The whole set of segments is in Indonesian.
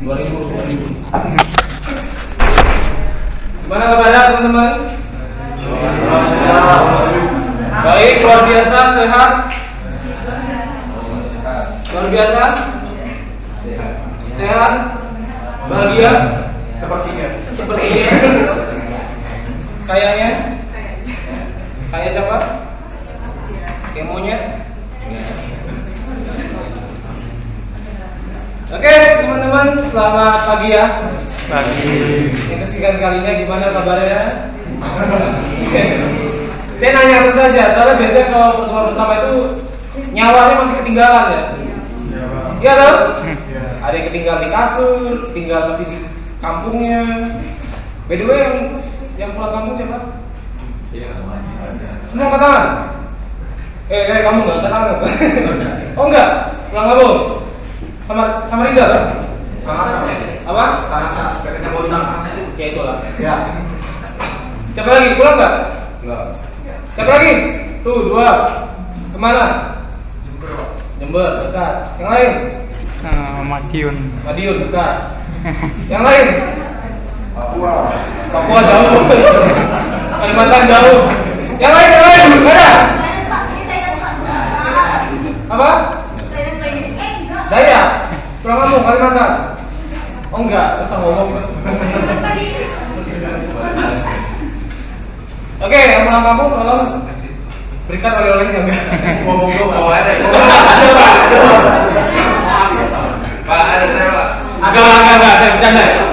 2000. Gimana kabarnya teman-teman? Baik, luar biasa, sehat. Luar biasa, sehat, bahagia. Sepertinya. Kayaknya. Kayak siapa? Kayak monyet. Oke teman-teman, selamat pagi ya. Pagi. Yang kesekian kalinya gimana kabarnya? Saya nanya terus saja, soalnya biasanya kalau pertemuan pertama itu nyawanya masih ketinggalan ya. Iya dong? Ada yang ketinggalan di kasur, tinggal masih di kampungnya. By the way, yang pulang kampung siapa? Semua angkat tangan? Kamu nggak angkat tangan? Oh enggak? Pulang kampung? Sama Rinda kan? Sama. Apa? Sama. Kayaknya mau bilang. Ya itulah. Ya. Siapa lagi? Pulang nggak? Enggak. Siapa lagi? Tuh, 2. Kemana? Jember, dekat. Yang lain? Madiun. Madiun, dekat. Yang lain? Papua jauh. Kalimantan jauh. Yang lain? Nggak ada? Apa? Dayak? Pulang kamu, Kalimantan? Oh enggak, asal ngomong. Oke, yang pulang kampung tolong berikan oleh-olehnya enggak? Ngomong bawa ada. Pak, ada saya, Pak. Enggak, saya bercanda ya.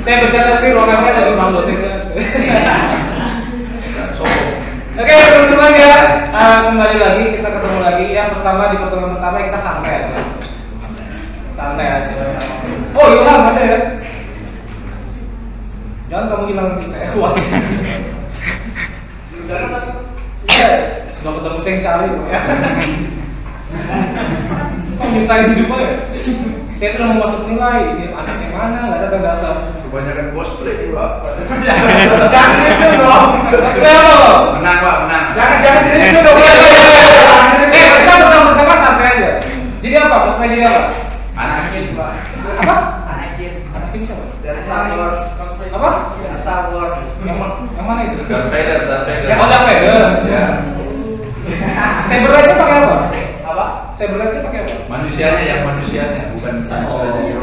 Saya bercanda tapi ruangan saya dari ruang dosen. Oke, teman-teman ya, kembali lagi, kita ketemu lagi. Yang pertama, di pertemuan pertama kita santai aja. Santai aja. Oh, Ilham ada ya? Jangan kamu hilang kuas. Iya, sudah ketemu saya yang cari ya. Kok nyusahin hidup ya? Saya tuh udah mau masuk nilai, ini anaknya mana, nggak datang-datang. Kebanyakan cosplay, Pak. Jangan itu dong. Menang, Pak, menang. Jangan diri itu dong. Kita pertama santai aja. Jadi apa? Cosplay jadi apa? Anakin, Pak. Apa? Anakin siapa? dari Star Wars. Apa? Dari Star Wars. Yang mana itu? Darth Vader. Oh, Darth Vader. Ya. Cyberlight-nya pakai apa? Apa? Cyberlight-nya pakai apa? Manusianya, bukan manusianya.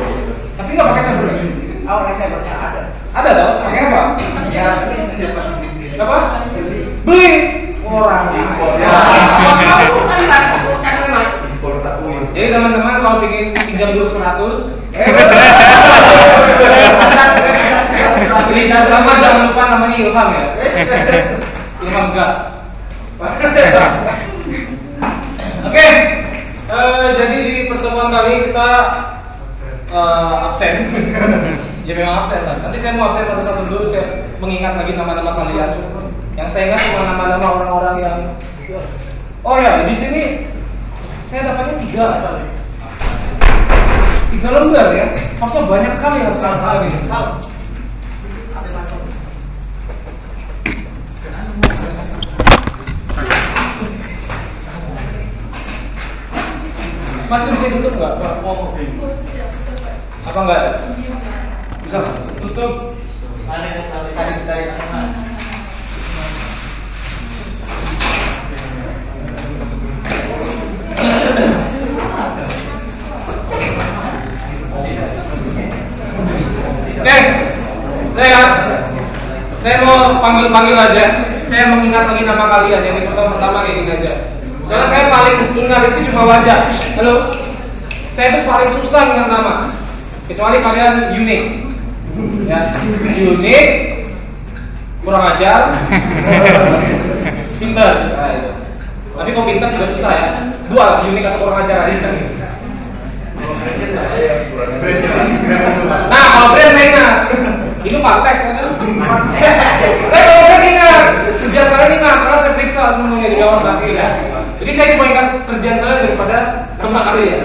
Tapi nggak pakai cyberlight. Oh, reservernya ada. Ada dong? Pakai apa? Ya, beli saja Pak. Apa? Beli. Beli. Orang. Impor. Ya. Bukan memang. Impor tak win. Jadi teman-teman kalau ingin pinjam dulu 100, ini saya pertama jangan lupa namanya Ilham ya. Ilham enggak. Oke, jadi di pertemuan kali kita absen. Ya memang absen kan. Nanti saya mau absen satu-satu dulu. Saya mengingat lagi nama-nama kalian. Yang saya ingat cuma nama-nama orang-orang yang. Oh ya, di sini saya dapatnya 3 lembar ya. Fakta banyak sekali yang saya tahu ini. Masih bisa tutup nggak? Apa nggak ada? Bisa nggak? Tutup. Dari Oke, saya mau panggil aja. Saya mengingat lagi nama kalian yang pertama kayak gini aja. Soalnya saya paling ingat itu cuma wajah. Halo, saya itu paling susah ingat nama. Kecuali kalian unik, ya unik, kurang ajar, pinter. Nah, itu. Tapi kalau pinter juga susah ya. 2 lah, unik atau kurang ajar aja. Nah, kalau brand saya ingat, itu praktek kan? Saya kalau brand ingat, kerjaan kalian ingat, soalnya saya periksa semuanya di bawah kaki ya. Jadi saya cuma ingat kerjaan kalian daripada nama kalian.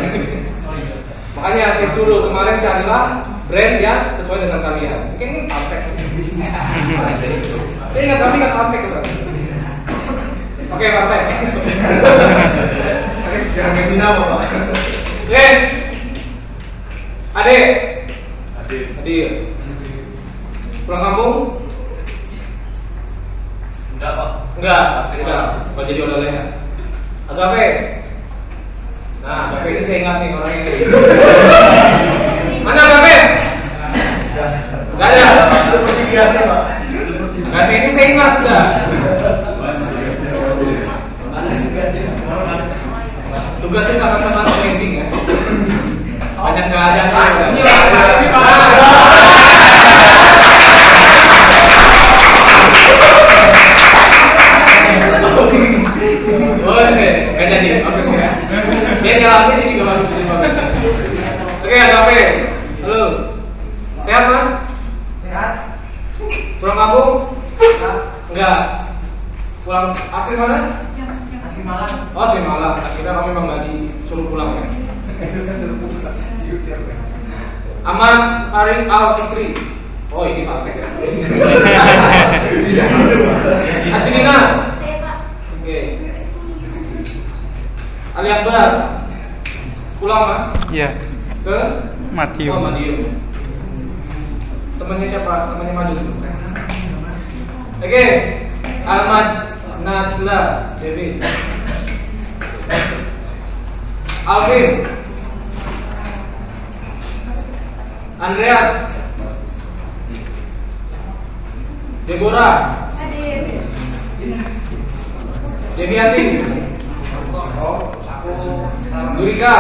Makanya saya suruh kemarin carilah brand yang sesuai dengan kalian. Mungkin ini praktek. Saya ingat tapi nggak praktek kan? Oke, praktek. Jangan main dinamo, Pak. Oke, Adek, Hadir. Pulang kampung? Enggak, Pak. Enggak. Enggak jadi oleh-olehnya. Agape. Nah, Agape ini saya ingat nih orangnya ini. Mana Agape? Enggak ada. Seperti biasa, Pak. Agape ini saya ingat sudah. Tugasnya sangat-sangat amazing ya. Banyak keadaan. Gak jadi, bagus ya. Dia jalannya jadi gak bagus, jadi bagus. Oke, Agape. Halo. Sehat, Mas? Sehat. Pulang kampung? Enggak. Pulang asli mana? Asli Malang. Oh, asli Malang. Kita kami memang nggak disuruh pulang ya. Ahmad Arif Al Fikri. Oh, ini Pak Tek ya. Ajrina. Oke. Ali Akbar. Pulang, Mas? Iya. Ke Madiun. Oh, Madiun. Temannya siapa? Temannya Madiun. Oke. Ahmad Najla Devi. Alvin. Andreas. Deborah. Deviati. Durika.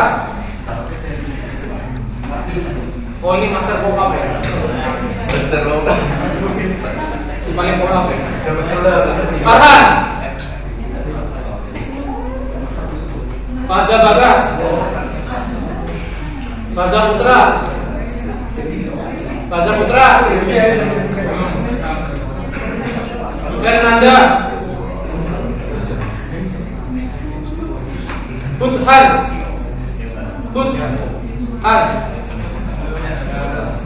Oh, ini master vokab ya? Master Roba. Si paling vokab ya? Kebetulan. Farhan. Faza Bagas. Faza Putra. Faza Putra. Fernanda. Hudhan. Hudhan.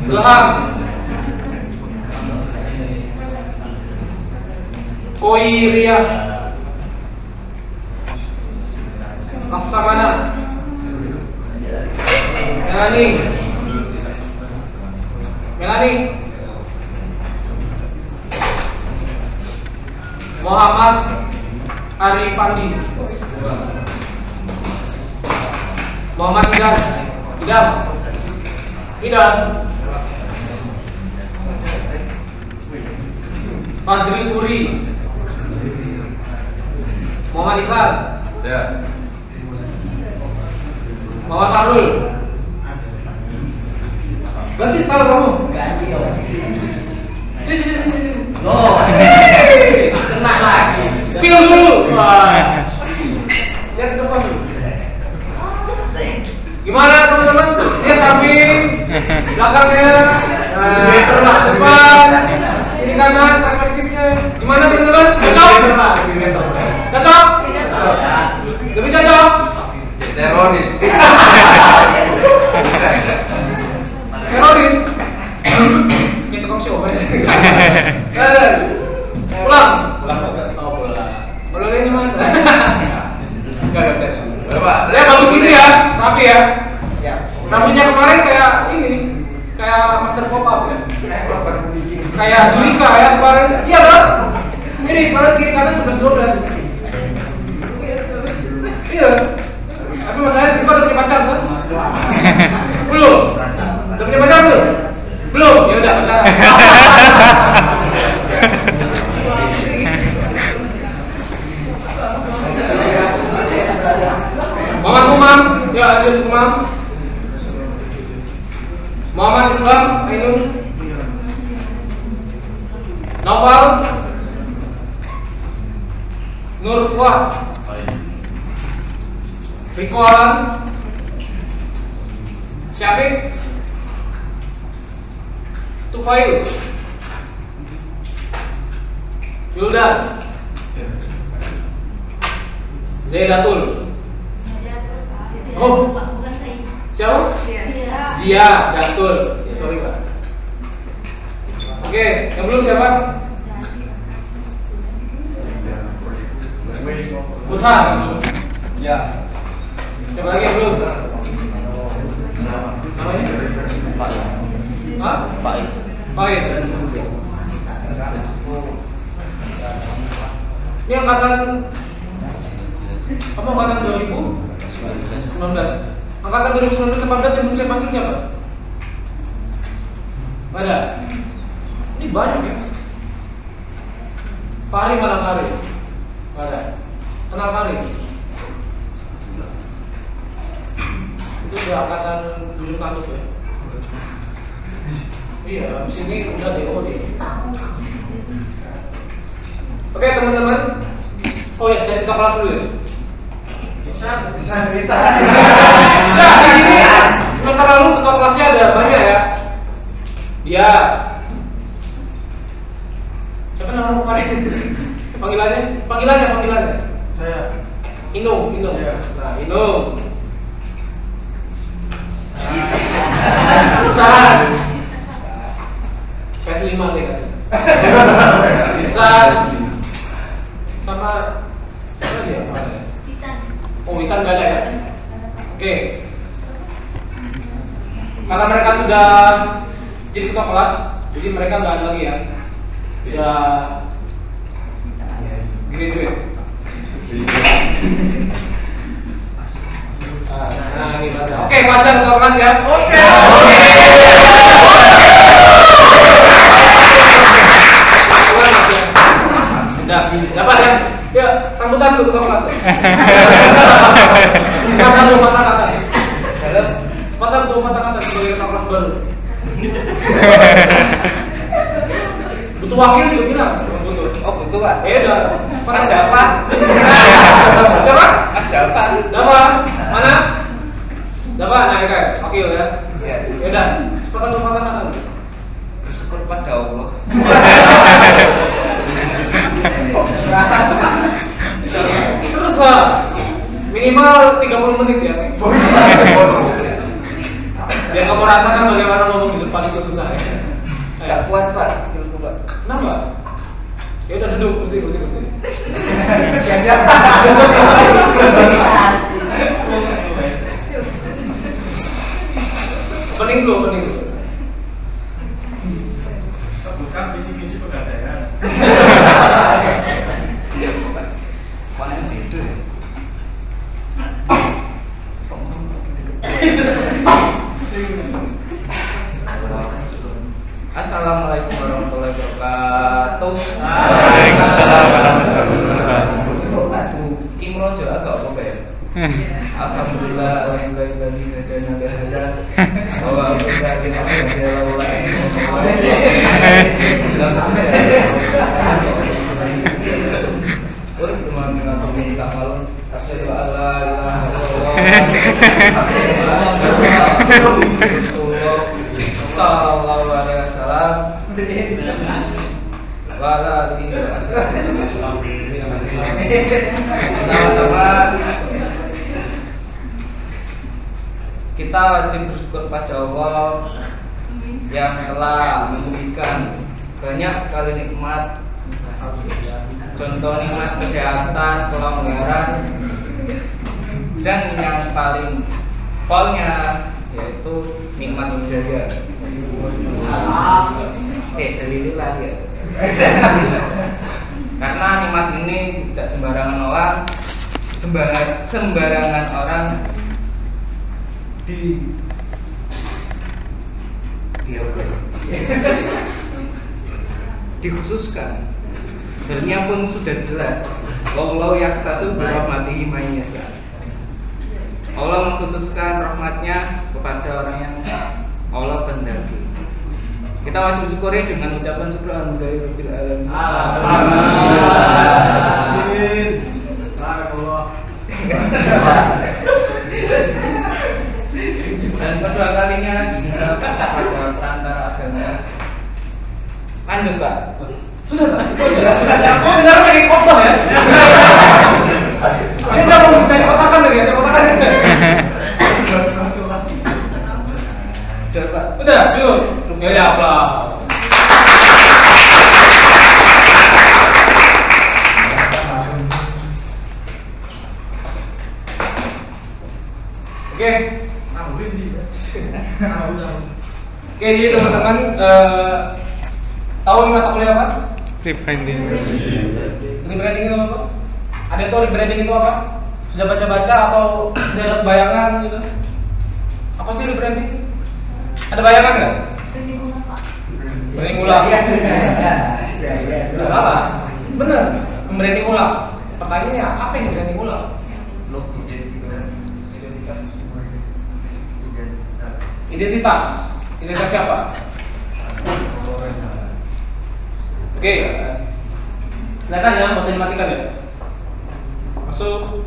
Ilham. Koiriah. Laksamana. Melani. Muhammad Arifandi. Muhammad Idam. Fazri Puri. Muhammad Isan. Ya. Muhammad Farul. Ganti style kamu. Ganti dong. Oh. Kena Mas. Spill dulu. Wah. Lihat ke depan dulu. Gimana teman-teman? Lihat samping, belakangnya, depan, kiri kanan, perspektifnya. Gimana teman-teman? Cocok? Cocok? Lebih cocok? Teroris. Teroris? Ini tukang siomay. Pulang? Oh, pulang. Pulangnya mana? Enggak ada. Ya bagus gitu ya, rapi ya. Rambutnya kemarin kayak ini, kayak master pop-up ya. Kayak Durika ya kemarin. Iya kan? Ini kemarin kiri kanan 11-12. Iya. Tapi masalahnya Durika udah punya pacar kan? Belum. Udah punya pacar belum? Belum. Ya udah pacaran. Muhammad Umam, ya lanjut Umam. Muhammad Islam, Ainun. Noval. Nur Fuad. Riko Alan. Syafiq. Tufail. Yuldan. Zaidatul. Oh, siapa? Zia, Datul. Ya sorry Pak. Oke, yang belum siapa? Burhan. Ya. Siapa lagi yang belum? Namanya? Hah? Baik. Oh iya. Ini angkatan kamu angkatan 2019. Angkatan 2019 18 yang belum saya panggil siapa? Nggak ada. Ini banyak ya. Fahri mana Fahri? Nggak ada. Kenal Fahri? Itu udah angkatan 7 tanduk ya. Iya, abis ini udah DO deh. Oke teman-teman. Oh ya, cari kelas dulu ya. Bisa. Nah, di sini semester lalu ketua kelasnya ada banyak ya. Dia. Siapa nama kemarin? Panggilannya. Saya. Inung. Iya. Nah, Inung. Ustaz. PS5 deh kan. Ustaz. Sama siapa dia? Oh, Witan nggak ada ya? Oke. Karena mereka sudah jadi ketua kelas, jadi mereka nggak ada lagi ya. Udah graduate. Nah, ini Fajar. Oke, Fajar ketua kelas ya. Oke. Sudah, dapat ya? Ya, sambutan dulu ketua kelas. Sepatah dua patah kata. Sepatah dua patah kata sebagai ketua kelas baru. Butuh wakil juga bilang. Butuh. Oh, butuh Pak. Udah. Mas dapat. Siapa? Mas dapat. Dapat. Mana? Dapat. Nah, ya kayak wakil ya. Ya. Udah. Sepatah dua patah kata. Bersyukur pada Allah. Terus lah. Minimal 30 menit ya. Biar kamu rasakan bagaimana ngomong di depan itu susah ya. Enggak kuat Pak, skillku Pak. Kenapa? Ya udah duduk, kursi. Pening dulu. Bukan visi-visi pegadaian. Mana yang itu ya? Assalamualaikum warahmatullahi wabarakatuh. Waalaikumsalam warahmatullahi wabarakatuh. Imrojo agak apa ya? Alhamdulillah, alhamdulillah bahwa kita terus teman mengatur minta malu asyhadu an la ilaha illallah sallallahu alaihi wasallam wa ala alihi wa sahbihi. Teman-teman, kita wajib bersyukur pada Allah yang telah memberikan banyak sekali nikmat. Contoh nikmat kesehatan, kelonggaran, dan yang paling polnya yaitu nikmat hidayah. Alhamdulillah ya. Karena nikmat ini tidak sembarangan orang dikhususkan. Sebenarnya pun sudah jelas. Wallahu yahtasu bi rahmatihi may yasha. Allah mengkhususkan rahmatnya kepada orang yang Allah kehendaki. Kita wajib syukuri dengan ucapan syukur alhamdulillahirabbil alamin. Amin. Barakallah. Dan kedua kalinya juga pada perantara agama. Lanjut Pak. Sudah tak? Saya dengar pengen khotbah ya. Saya nggak mau mencari kotakan lagi, ada kotakan. Udah Pak. Udah, yuk. Ya udah, aplaus. Oke. Oke, jadi teman-teman tahu mata kuliah apa? Rebranding. Rebranding itu apa? Ada yang tahu rebranding itu apa? Sudah baca-baca atau sudah ada bayangan gitu? Apa sih rebranding? Ada bayangan nggak? Branding ulang. Nggak salah. Bener. Branding ulang. Pertanyaannya apa yang branding ulang? Identitas. Identitas siapa? Oke. Kelihatan ya, nggak usah dimatikan ya. Masuk.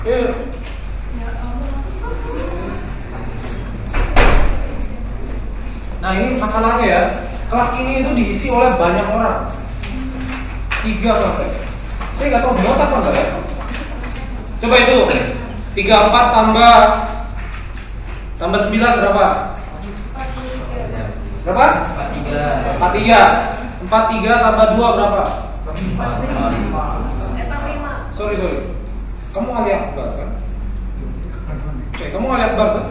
Yuk. Nah ini masalahnya ya, kelas ini itu diisi oleh banyak orang, 3 sampai. Saya nggak tahu muat apa enggak ya. Coba itu 34 tambah 9 berapa? Berapa? 43. 43 tambah 2 berapa? 45. Sorry. Kamu Ali Akbar kan? Oke, kamu Ali Akbar kan?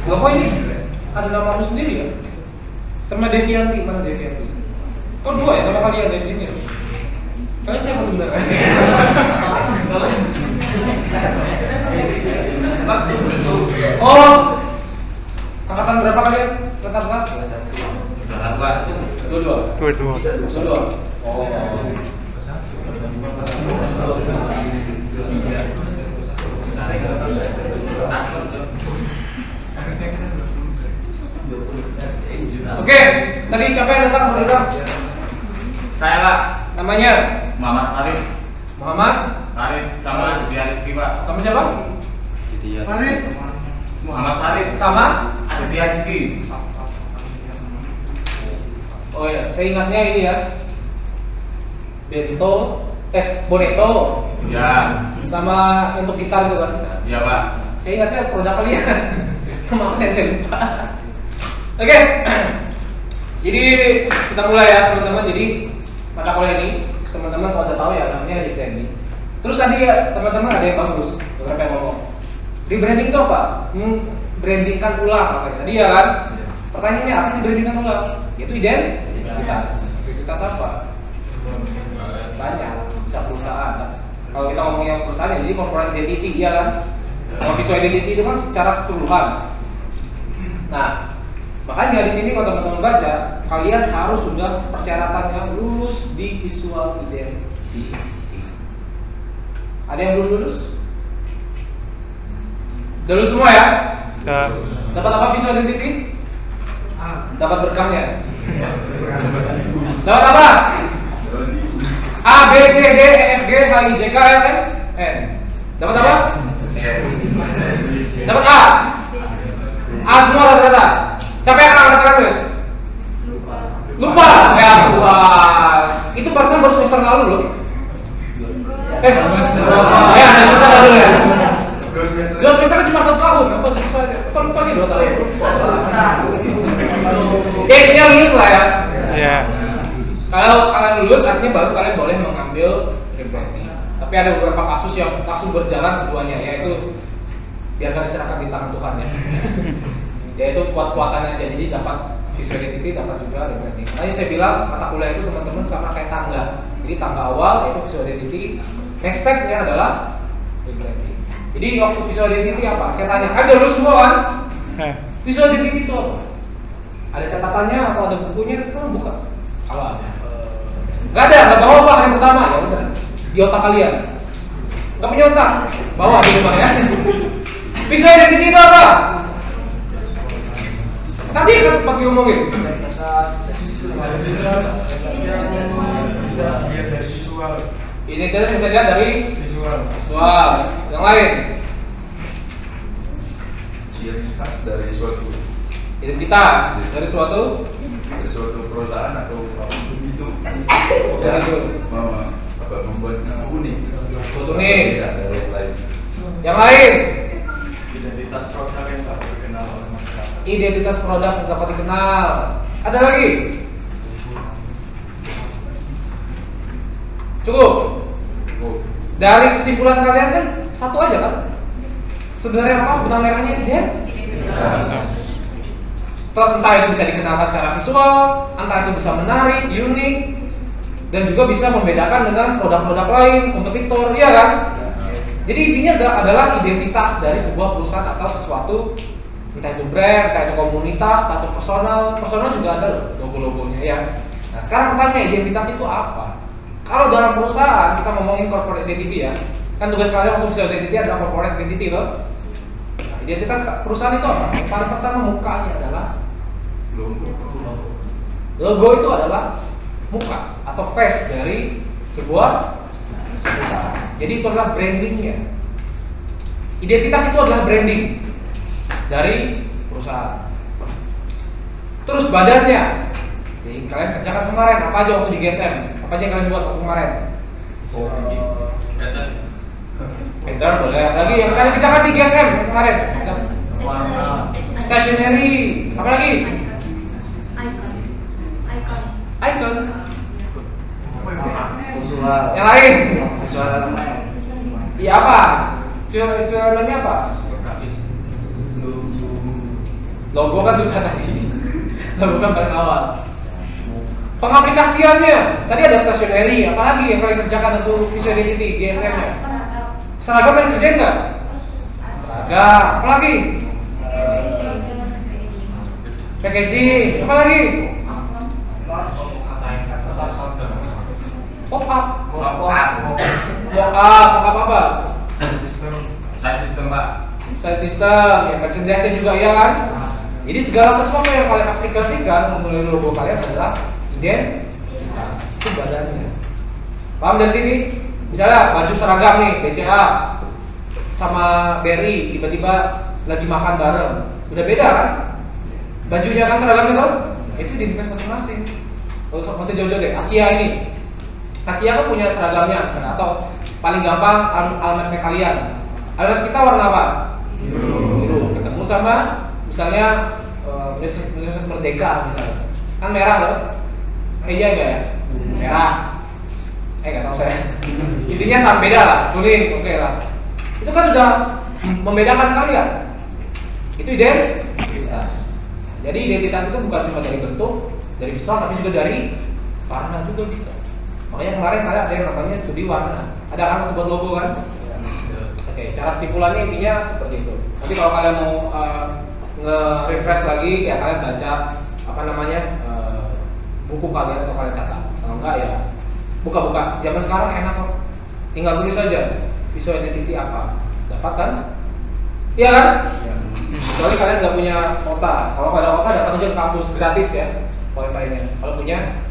Loh kok ini ada nama lu sendiri ya? Sama Devianti, mana Devianti? Kok 2 ya nama kalian dari sini? Kalian siapa sebenarnya? Oh, angkatan berapa kalian? Rata-rata? 22. Oh. Oke, tadi siapa yang datang berbicara? Saya Pak. Namanya? Muhammad Arif. Muhammad Arif sama Aditya Rizky Pak. Sama siapa? Arif. Muhammad Arif Sama? Aditya Rizky. Oh ya, saya ingatnya ini ya. Boneto. Ya. Sama untuk gitar itu kan? Iya Pak. Saya ingatnya produk kalian. Kemarin saya lupa. Oke. Jadi kita mulai ya teman-teman. Jadi mata kuliah ini teman-teman kalau udah tahu ya namanya rebranding. Terus tadi ya teman-teman ada yang bagus, beberapa yang ngomong. Rebranding itu apa? Brandingkan ulang katanya. Tadi ya kan? Pertanyaannya apa yang dibrandingkan ulang? Yaitu identitas. Identitas apa? Banyak, bisa perusahaan. Kalau kita ngomongin perusahaan ya, jadi corporate identity ya kan? Kalau visual identity itu kan secara keseluruhan. Nah, makanya di sini kalau teman-teman baca, kalian harus sudah persyaratannya lulus di visual identity. Ada yang belum lulus? Udah lulus semua ya? Dapat apa visual identity? Dapat berkahnya. Dapat apa? A, B, C, D, E, F, G, H, I, J, K, L, M, N. Dapat apa? Dapat A. A semua rata-rata. Siapa yang angkat terus? Lupa. Ya Tuhan. Itu barusan baru semester lalu loh. Ya semester lalu ya. 2 semester kan cuma 1 tahun. Apa susahnya? Apa lupa nih 2 tahun? Intinya lulus lah ya. Iya. Kalau kalian lulus artinya baru kalian boleh mengambil rebranding. Tapi ada beberapa kasus yang langsung berjalan keduanya, yaitu biarkan diserahkan di tangan Tuhan ya. Yaitu kuat-kuatan aja, jadi dapat visual identity, dapat juga rebranding. Makanya saya bilang mata kuliah itu teman-teman sama kayak tangga. Jadi tangga awal itu visual identity, next step-nya adalah rebranding. Jadi waktu visual identity apa? Saya tanya, kan lulus semua kan? Visual identity itu apa? Ada catatannya atau ada bukunya? Sama buka. Kalau ada. Gak ada, gak bawa apa yang pertama ya udah di otak kalian. Gak punya otak, bawa di rumah ya. Visual identity itu apa? Tadi kan sempat diomongin. Identitas bisa dilihat dari visual. Yang lain? Identitas dari suatu perusahaan atau itu membuatnya unik. Yang lain? Identitas produk yang tak dikenal oleh masyarakat. Identitas produk yang dapat dikenal. Ada lagi? Cukup. Oh, Dari kesimpulan kalian kan satu aja kan? Sebenarnya apa benang merahnya identitas? Entah itu bisa dikenalkan secara visual, entah itu bisa menarik, unik, dan juga bisa membedakan dengan produk-produk lain, kompetitor, iya kan? Jadi intinya adalah identitas dari sebuah perusahaan atau sesuatu, entah itu brand, entah itu komunitas, entah itu personal juga ada logo-logonya ya. Nah sekarang pertanyaan identitas itu apa? Kalau dalam perusahaan kita ngomongin corporate identity ya, kan tugas kalian waktu visual identity adalah corporate identity loh. Nah, identitas perusahaan itu apa? Yang paling pertama mukanya adalah logo. logo itu adalah muka atau face dari sebuah perusahaan. Jadi itu adalah brandingnya. Identitas itu adalah branding dari perusahaan. Terus badannya. Jadi kalian kerjakan kemarin apa aja waktu di GSM? Apa aja yang kalian buat waktu kemarin? Pattern boleh. Lagi yang kalian kerjakan di GSM kemarin? Stationery. Apa lagi? Icon. Visual. Yang lain? Visual elemen. Iya apa? Visual elemennya apa? Logo kan sudah tadi. Logo kan paling awal. Pengaplikasiannya tadi ada stationery, apalagi yang kalian kerjakan untuk visual identity GSM-nya? Seragam yang kerjain nggak? Seragam, apalagi? Packaging, apalagi? Pop-up. Pop-up apa? Side system Pak. Side system, yang merchandise juga ya kan? Jadi segala sesuatu yang kalian aplikasikan melalui logo kalian adalah identitas, itu badannya. Paham dari sini? Misalnya baju seragam nih, BCA sama BRI tiba-tiba lagi makan bareng, udah beda kan? Bajunya kan seragamnya kan? Itu identitas masing-masing. Masih jauh-jauh deh, Asia ini. Asia kan punya seragamnya misalnya, atau paling gampang alamatnya kalian. Alamat kita warna apa? Biru. Ketemu sama misalnya Universitas Merdeka misalnya, kan merah loh. Iya enggak ya? Merah. Enggak tahu saya. Intinya sama beda lah, kuning, oke lah. Itu kan sudah membedakan kalian. Itu identitas. Jadi identitas itu bukan cuma dari bentuk, dari visual, tapi juga dari warna juga bisa. Makanya kemarin kalian ada yang namanya studi warna. Ada kan waktu buat logo kan? Oke, cara simpulannya intinya seperti itu. Nanti kalau kalian mau nge-refresh lagi, ya kalian baca apa namanya buku kalian atau kalian catat. Kalau enggak ya buka-buka. Zaman sekarang enak kok. Tinggal tulis saja visual identity apa. Dapat kan? Iya kan? Kecuali kalian nggak punya kota. Kalau ada kota datang aja ke kampus gratis ya wifi-nya. Kalau punya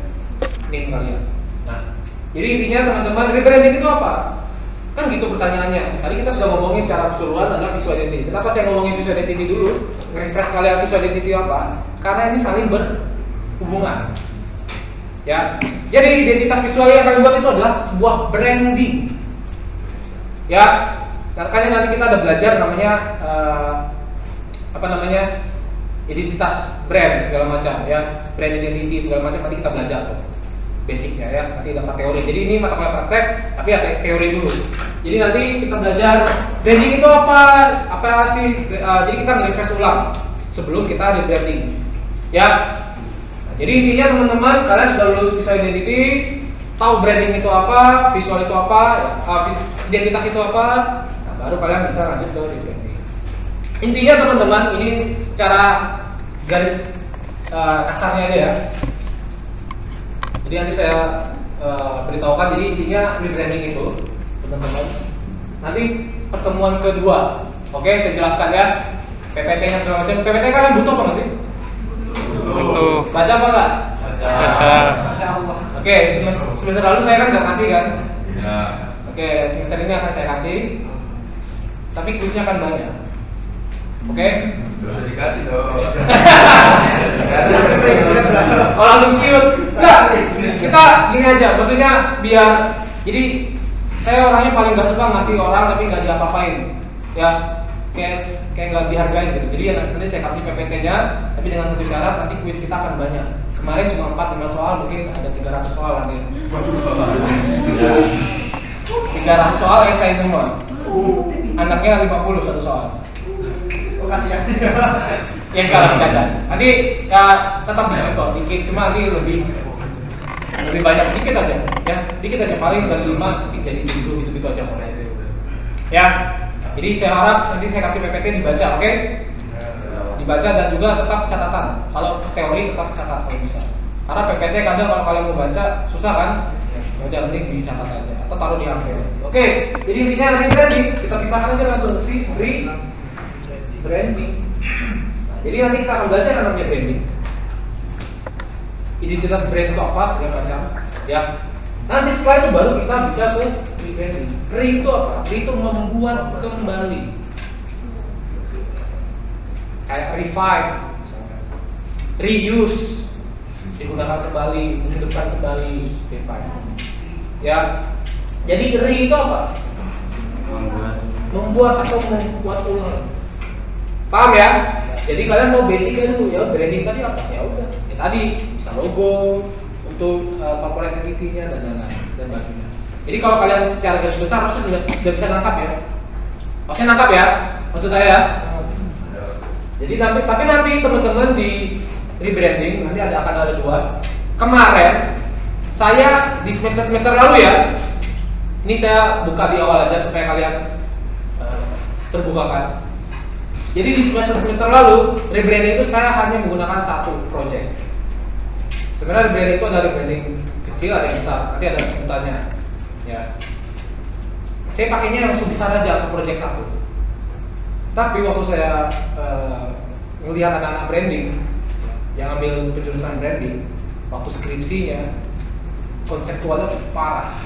NIM kalian. Nah, jadi intinya teman-teman rebranding itu apa? Kan gitu pertanyaannya. Tadi kita sudah ngomongin secara keseluruhan adalah visual identity. Kenapa saya ngomongin visual identity dulu? Nge-refresh kalian visual identity apa? Karena ini saling berhubungan. Ya, jadi identitas visual yang kalian buat itu adalah sebuah branding. Ya, makanya nanti kita ada belajar namanya apa namanya identitas brand segala macam ya, brand identity segala macam nanti kita belajar basicnya ya, nanti dapat teori. Jadi ini mata kuliah praktek, tapi ada teori dulu. Jadi nanti kita belajar branding itu apa sih? Jadi kita nge-refresh ulang sebelum kita rebranding. Ya. Nah, jadi intinya teman-teman kalian sudah lulus visual identity, tahu branding itu apa, visual itu apa, identitas itu apa. Nah, baru kalian bisa lanjut ke rebranding. Intinya teman-teman ini secara garis kasarnya aja ya. Jadi nanti saya beritahukan. Jadi intinya rebranding itu teman-teman. Nanti pertemuan kedua, oke saya jelaskan ya. PPT-nya segala macam. PPT kalian butuh apa nggak sih? Butuh. Baca apa nggak? Baca. Masya Allah. Oke, semester lalu saya kan nggak kasih kan? Ya. Oke, semester ini akan saya kasih. Tapi kuisnya akan banyak. Oke? Sudah dikasih dong. Oh langsung ciut. Enggak, kita gini aja, maksudnya biar, jadi saya orangnya paling gak suka ngasih orang tapi gak diapa-apain ya, kayak gak dihargain gitu. Jadi nanti saya kasih PPT-nya, tapi dengan satu syarat, nanti kuis kita akan banyak. kemarin cuma 4-5 soal, mungkin ada 300 soal nanti. 300 soal esai semua. Anaknya 50 satu soal. Oh, kasihan. Yang kalah bercanda. Nanti ya tetap dikit kok, dikit cuma nanti lebih banyak sedikit aja, ya dikit aja, paling dari 5 jadi 7 gitu aja. Ya, jadi saya harap nanti saya kasih PPT dibaca, oke? Dibaca dan juga tetap catatan. Kalau teori tetap catat kalau bisa. Karena PPT kadang kalau kalian mau baca susah kan? Ya udah mending dicatat aja atau taruh di HP. Oke, jadi intinya rebranding kita pisahkan aja langsung si branding. Nah, jadi nanti kita akan belajar namanya branding. Identitas brand itu apa segala macam, ya. Nanti setelah itu baru kita bisa ke rebranding. Re itu apa? Re itu membuat kembali. Kayak revive, reuse, digunakan kembali, menghidupkan kembali, revive. Ya. Jadi re itu apa? Membuat atau membuat ulang. Paham ya? Jadi kalian mau basicnya dulu ya, branding tadi apa? Ya udah, ya tadi bisa logo, untuk corporate identity-nya dan lain-lain dan bagian. Jadi kalau kalian secara garis besar harusnya sudah bisa nangkap ya. Maksudnya nangkap ya, maksud saya. Jadi tapi nanti teman-teman di rebranding nanti akan ada 2. Kemarin saya di semester lalu ya. Ini saya buka di awal aja supaya kalian terbukakan. Jadi di semester lalu rebranding itu saya hanya menggunakan 1 project. Sebenarnya rebranding itu ada rebranding kecil, ada yang besar. Nanti ada sebutannya. Ya. Saya pakainya langsung besar aja, langsung project 1. Tapi waktu saya melihat anak-anak branding yang ambil penjurusan branding, waktu skripsinya konseptualnya parah.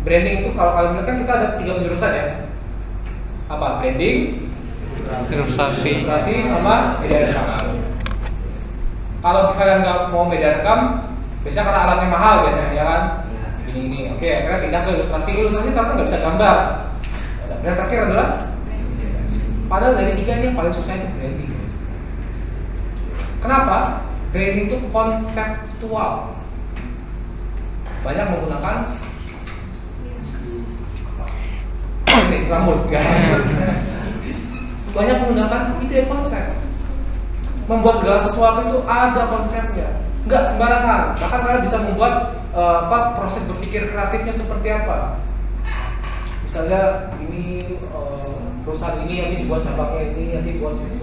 Branding itu kalau kalian lihat kan kita ada 3 penjurusan ya. Apa? Branding, ilustrasi, sama media rekam. Kalau kalian nggak mau media rekam, biasanya karena alatnya mahal biasanya ya kan. Ini. Oke, akhirnya pindah ke ilustrasi. Ilustrasi ternyata nggak bisa gambar. Yang terakhir adalah, padahal dari 3 ini yang paling susah itu branding. Kenapa? Branding itu konseptual. Banyak menggunakan rambut, banyak menggunakan ide konsep. Membuat segala sesuatu itu ada konsepnya, nggak sembarangan. Bahkan kalian bisa membuat proses berpikir kreatifnya seperti apa. Misalnya ini perusahaan ini nanti dibuat cabangnya ini, nanti buat ini.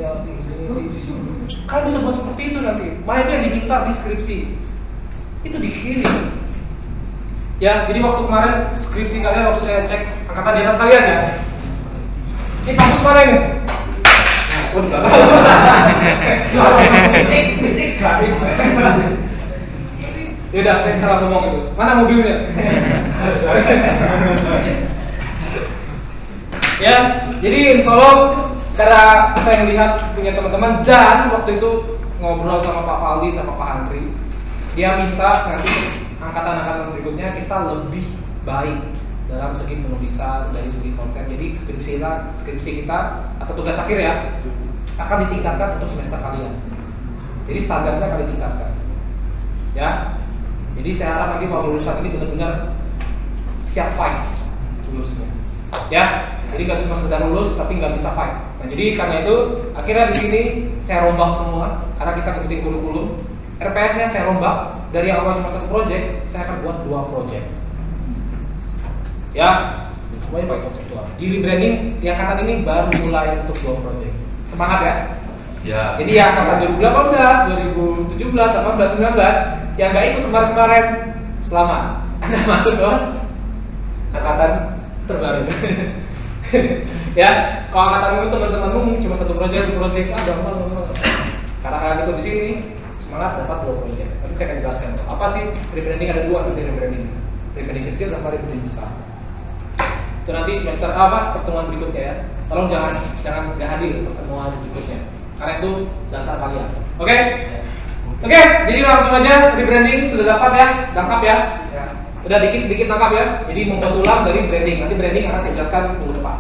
Kalian bisa buat seperti itu nanti. Malah itu yang diminta di skripsi. Itu dikirim. Ya, jadi waktu kemarin skripsi kalian waktu saya cek angkatan di atas kalian ya. Ini kampus mana ini? Nah, di belakang. Mistik. Ya udah, saya salah ngomong itu. Mana mobilnya? Ya, jadi tolong karena saya melihat punya teman-teman dan waktu itu ngobrol sama Pak Faldi sama Pak Andri, dia minta nanti angkatan-angkatan berikutnya kita lebih baik dalam segi penulisan, dari segi konsep. Jadi skripsi kita atau tugas akhir ya akan ditingkatkan untuk semester kalian. Jadi standarnya akan ditingkatkan. Ya. Jadi saya harap nanti kalau lulusan ini benar-benar siap fight lulusnya. Ya. Jadi nggak cuma sekedar lulus tapi nggak bisa fight. Nah, jadi karena itu akhirnya di sini saya rombak semua karena kita ngikutin kurikulum. RPS-nya saya rombak dari yang awal cuma 1 project, saya akan buat 2 project. Ya, dan semuanya pakai konseptual. Di rebranding di angkatan ini baru mulai untuk 2 project. Semangat ya. Ya. Jadi ya angkatan 2018, 2017, 18, 19 yang nggak ikut kemarin-kemarin, selamat. Anda masuk ke angkatan terbaru. Ya, kalau angkatan itu teman-temanmu cuma 1 project, 2 project, gampang. Karena kalian ikut di sini, semangat dapat 2 project. Nanti saya akan jelaskan apa sih rebranding. Ada 2 nanti rebranding kecil sama rebranding besar. Itu nanti semester pertemuan berikutnya ya. Tolong jangan nggak hadir pertemuan berikutnya karena itu dasar kalian. Oke? Jadi langsung aja rebranding sudah dapat ya, lengkap ya. Udah sedikit lengkap ya. Jadi membuat ulang dari branding. Nanti branding akan saya jelaskan minggu depan.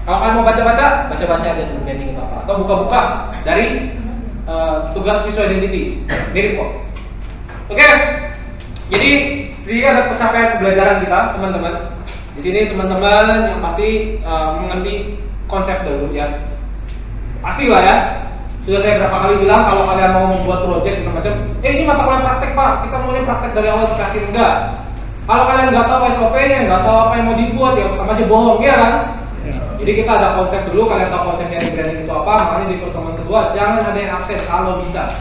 Kalau kalian mau baca aja tuh branding itu apa, atau buka-buka dari tugas visual identity, mirip kok. Oke, jadi ini ada pencapaian pembelajaran kita, teman-teman. Di sini teman-teman yang pasti mengerti konsep dulu ya. Pastilah ya. Sudah saya berapa kali bilang kalau kalian mau membuat project segala macam, ini mata kuliah praktek pak, kita maunya praktek dari awal sampai akhir. Enggak. Kalau kalian nggak tahu SOP-nya, nggak tahu apa yang mau dibuat, ya sama aja bohong, ya kan? Jadi kita ada konsep dulu, kalian tahu konsepnya di branding itu apa, makanya di pertemuan kedua jangan ada yang absen kalau bisa.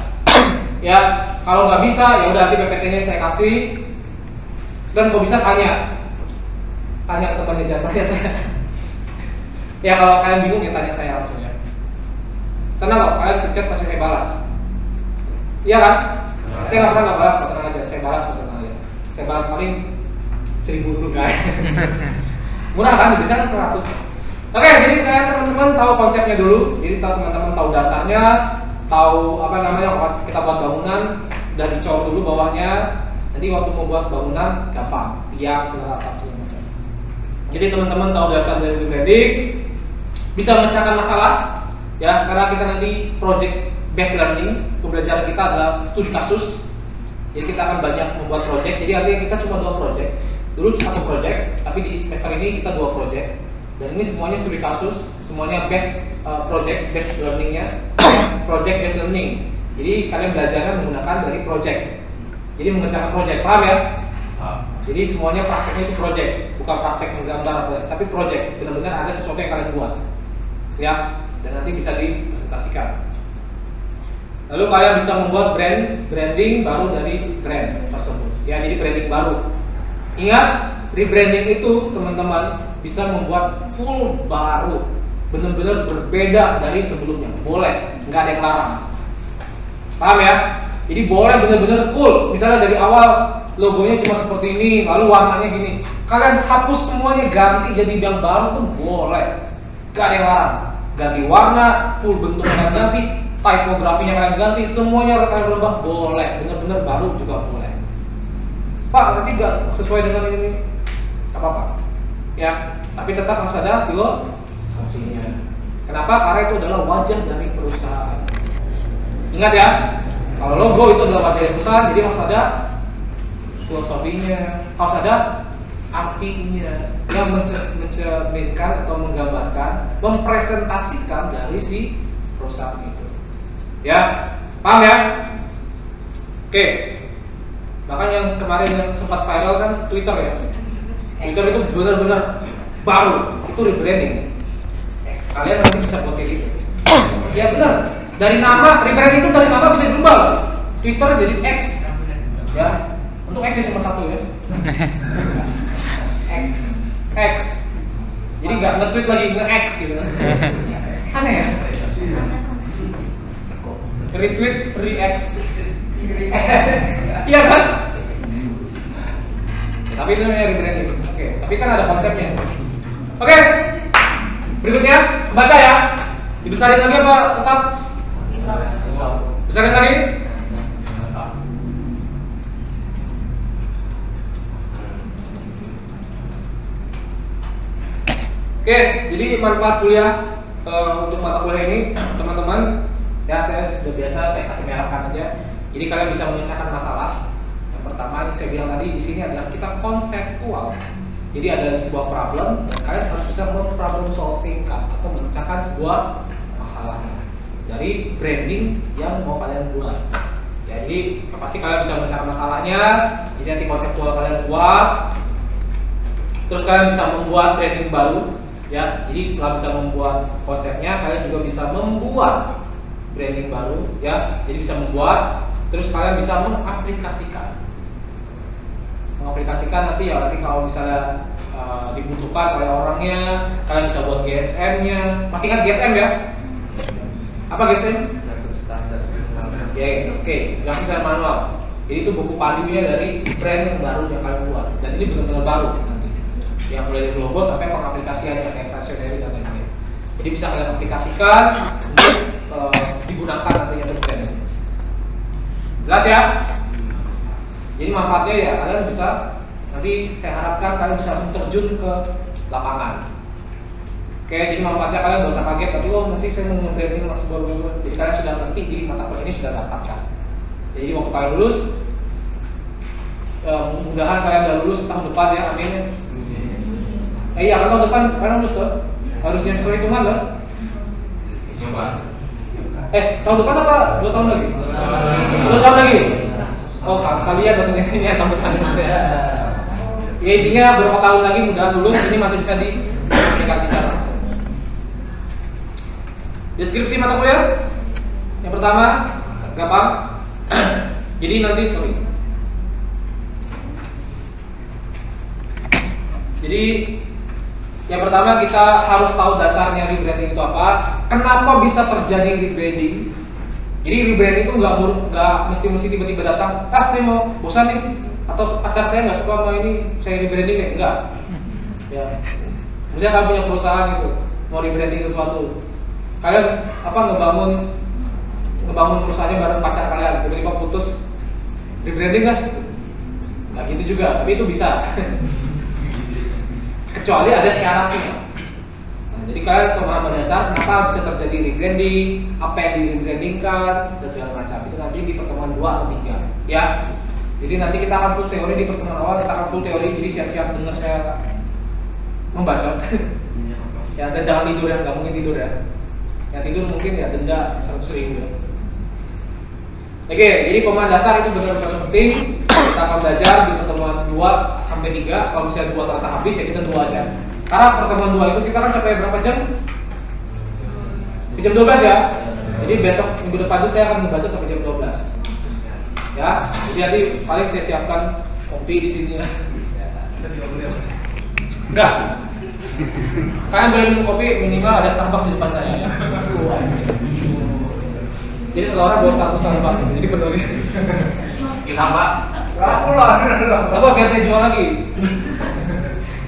Ya, kalau nggak bisa ya udah nanti PPT-nya saya kasih, dan kalau bisa tanya ke temannya, jangan tanya saya. Ya kalau kalian bingung ya tanya saya langsung ya. Tenang kok, kalian chat pasti saya balas. Iya kan? Saya nggak pernah nggak balas, kok tenang aja. Saya balas, kok tenang aja. Saya balas paling 1000 dulu kan. Murah kan? Bisa kan 100. Oke, jadi kalian teman-teman tahu konsepnya dulu. Jadi teman-teman tahu dasarnya, tahu apa namanya kita buat bangunan, udah dicor dulu bawahnya. Nanti waktu mau buat bangunan gampang, tiang segala macam. Jadi teman-teman tahu dasar dari branding, bisa memecahkan masalah. Ya, karena kita nanti project based learning, pembelajaran kita adalah studi kasus. Jadi kita akan banyak membuat project. Jadi nanti kita cuma 2 project. Dulu 1 project, tapi di semester ini kita 2 project. Dan ini semuanya studi kasus, semuanya project based learningnya, project based learning. Jadi kalian belajarnya menggunakan dari project. Jadi mengerjakan project, paham ya? Jadi semuanya prakteknya itu project, bukan praktek menggambar tapi project. Benar-benar ada sesuatu yang kalian buat, ya. Dan nanti bisa dipresentasikan. Lalu kalian bisa membuat branding baru dari brand tersebut. Ya, jadi branding baru. Ingat, rebranding itu teman-teman bisa membuat full baru, benar-benar berbeda dari sebelumnya. Boleh, nggak ada yang larang. Paham ya? Jadi boleh benar-benar full. Misalnya dari awal logonya cuma seperti ini, lalu warnanya gini. Kalian hapus semuanya, ganti jadi yang baru pun boleh. Nggak ada yang larang. Ganti warna, full bentuk kalian ganti, tipografinya kalian ganti, semuanya kalian rubah boleh, bener-bener baru juga boleh. Pak, nanti nggak sesuai dengan ini, nggak apa-apa. Ya, tapi tetap harus ada filosofinya. Kenapa? Karena itu adalah wajah dari perusahaan. Ingat ya, kalau logo itu adalah wajah dari perusahaan, jadi harus ada filosofinya, harus ada artinya yang mencerminkan atau menggambarkan, mempresentasikan dari si perusahaan itu. Ya, paham ya? Oke. Bahkan yang kemarin yang sempat viral kan Twitter ya. Twitter itu benar-benar baru, itu rebranding. Kalian nanti bisa buat kayak gitu. Ya benar. Dari nama rebranding itu dari nama bisa berubah. Twitter jadi X. Ya. Untuk X cuma 1 ya. X. Jadi nggak nge-tweet lagi nge-X gitu. Aneh ya? Retweet, re-X. Iya kan? Ya, tapi itu namanya rebranding. Oke, tapi kan ada konsepnya. Oke. Berikutnya, baca ya. Dibesarin lagi apa tetap? Besarin lagi? Oke, jadi manfaat kuliah untuk mata kuliah ini, teman-teman, ya saya sudah biasa saya kasih merahkan aja. Jadi kalian bisa memecahkan masalah. Yang pertama yang saya bilang tadi di sini adalah kita konseptual. Jadi ada sebuah problem dan kalian harus bisa problem solving atau memecahkan sebuah masalah dari branding yang mau kalian buat. Ya, jadi pasti kalian bisa memecahkan masalahnya. Jadi nanti konseptual kalian buat. Terus kalian bisa membuat branding baru. Ya, jadi setelah bisa membuat konsepnya, kalian juga bisa membuat branding baru, ya. Jadi bisa membuat, terus kalian bisa mengaplikasikan nanti ya. Nanti kalau misalnya dibutuhkan oleh orangnya, kalian bisa buat GSM-nya. Masih ingat GSM ya? Apa GSM? Ya, oke. Grafis dan manual. Jadi itu buku padunya dari brand yang baru yang kalian buat. Dan ini benar-benar baru nanti. Yang mulai dari logo sampai pengaplikasiannya kayak stationery dan lain-lain. Jadi bisa kalian aplikasikan untuk digunakan nantinya untuk brand. Jelas ya? Jadi manfaatnya ya kalian bisa nanti saya harapkan kalian bisa langsung terjun ke lapangan. Oke. Oke, jadi manfaatnya kalian gak usah kaget tapi oh nanti saya mau nge-branding sebuah website. Jadi kalian sudah ngerti di mata kuliah ini sudah dapatkan. Jadi waktu kalian lulus, mudah-mudahan kalian udah lulus tahun depan ya, amin. Iya kan tahun depan kalian lulus tuh, harusnya sesuai hitungan lah. Tahun depan apa? 2 tahun lagi? 2 tahun lagi? Oh kalian maksudnya ini tahun depan ya. Ya intinya berapa tahun lagi mudah lulus ini masih bisa diaplikasikan langsung. Deskripsi mata kuliah yang pertama gampang. Jadi nanti Jadi yang pertama kita harus tahu dasarnya rebranding itu apa. Kenapa bisa terjadi rebranding? Jadi rebranding itu nggak mesti tiba-tiba datang. Saya mau bosan nih, atau pacar saya nggak suka sama ini, saya rebranding ya enggak. Ya, misalnya kalian punya perusahaan gitu, mau rebranding sesuatu, kalian ngebangun perusahaannya bareng pacar kalian, tiba-tiba putus, rebranding kan? Nggak gitu juga, tapi itu bisa. Kecuali ada syaratnya. Jadi kalian pemahaman dasar kenapa bisa terjadi rebranding, apa yang di-rebrandingkan dan segala macam itu nanti di pertemuan 2 atau 3 ya. Jadi nanti kita akan full teori di pertemuan awal, kita akan full teori, jadi siap-siap dengar saya membacot. Ya, dan jangan tidur ya, nggak mungkin tidur ya. Yang tidur mungkin ya denda 100.000 ya. Oke, jadi pemahaman dasar itu benar-benar penting. Kita akan belajar di pertemuan 2 sampai 3. Kalau misalnya 2 ternyata habis ya kita 2 aja. Karena pertemuan 2 itu kita kan sampai berapa jam? Jam 12 ya. Jadi besok minggu depan itu saya akan membaca sampai jam 12. Ya, jadi nanti paling saya siapkan kopi di sini ya. Enggak. Kalian boleh minum kopi minimal ada Starbucks di depan saya ya. Jadi satu orang bawa 1 Starbucks. Jadi benar. Kita Pak. Apa biar saya jual lagi?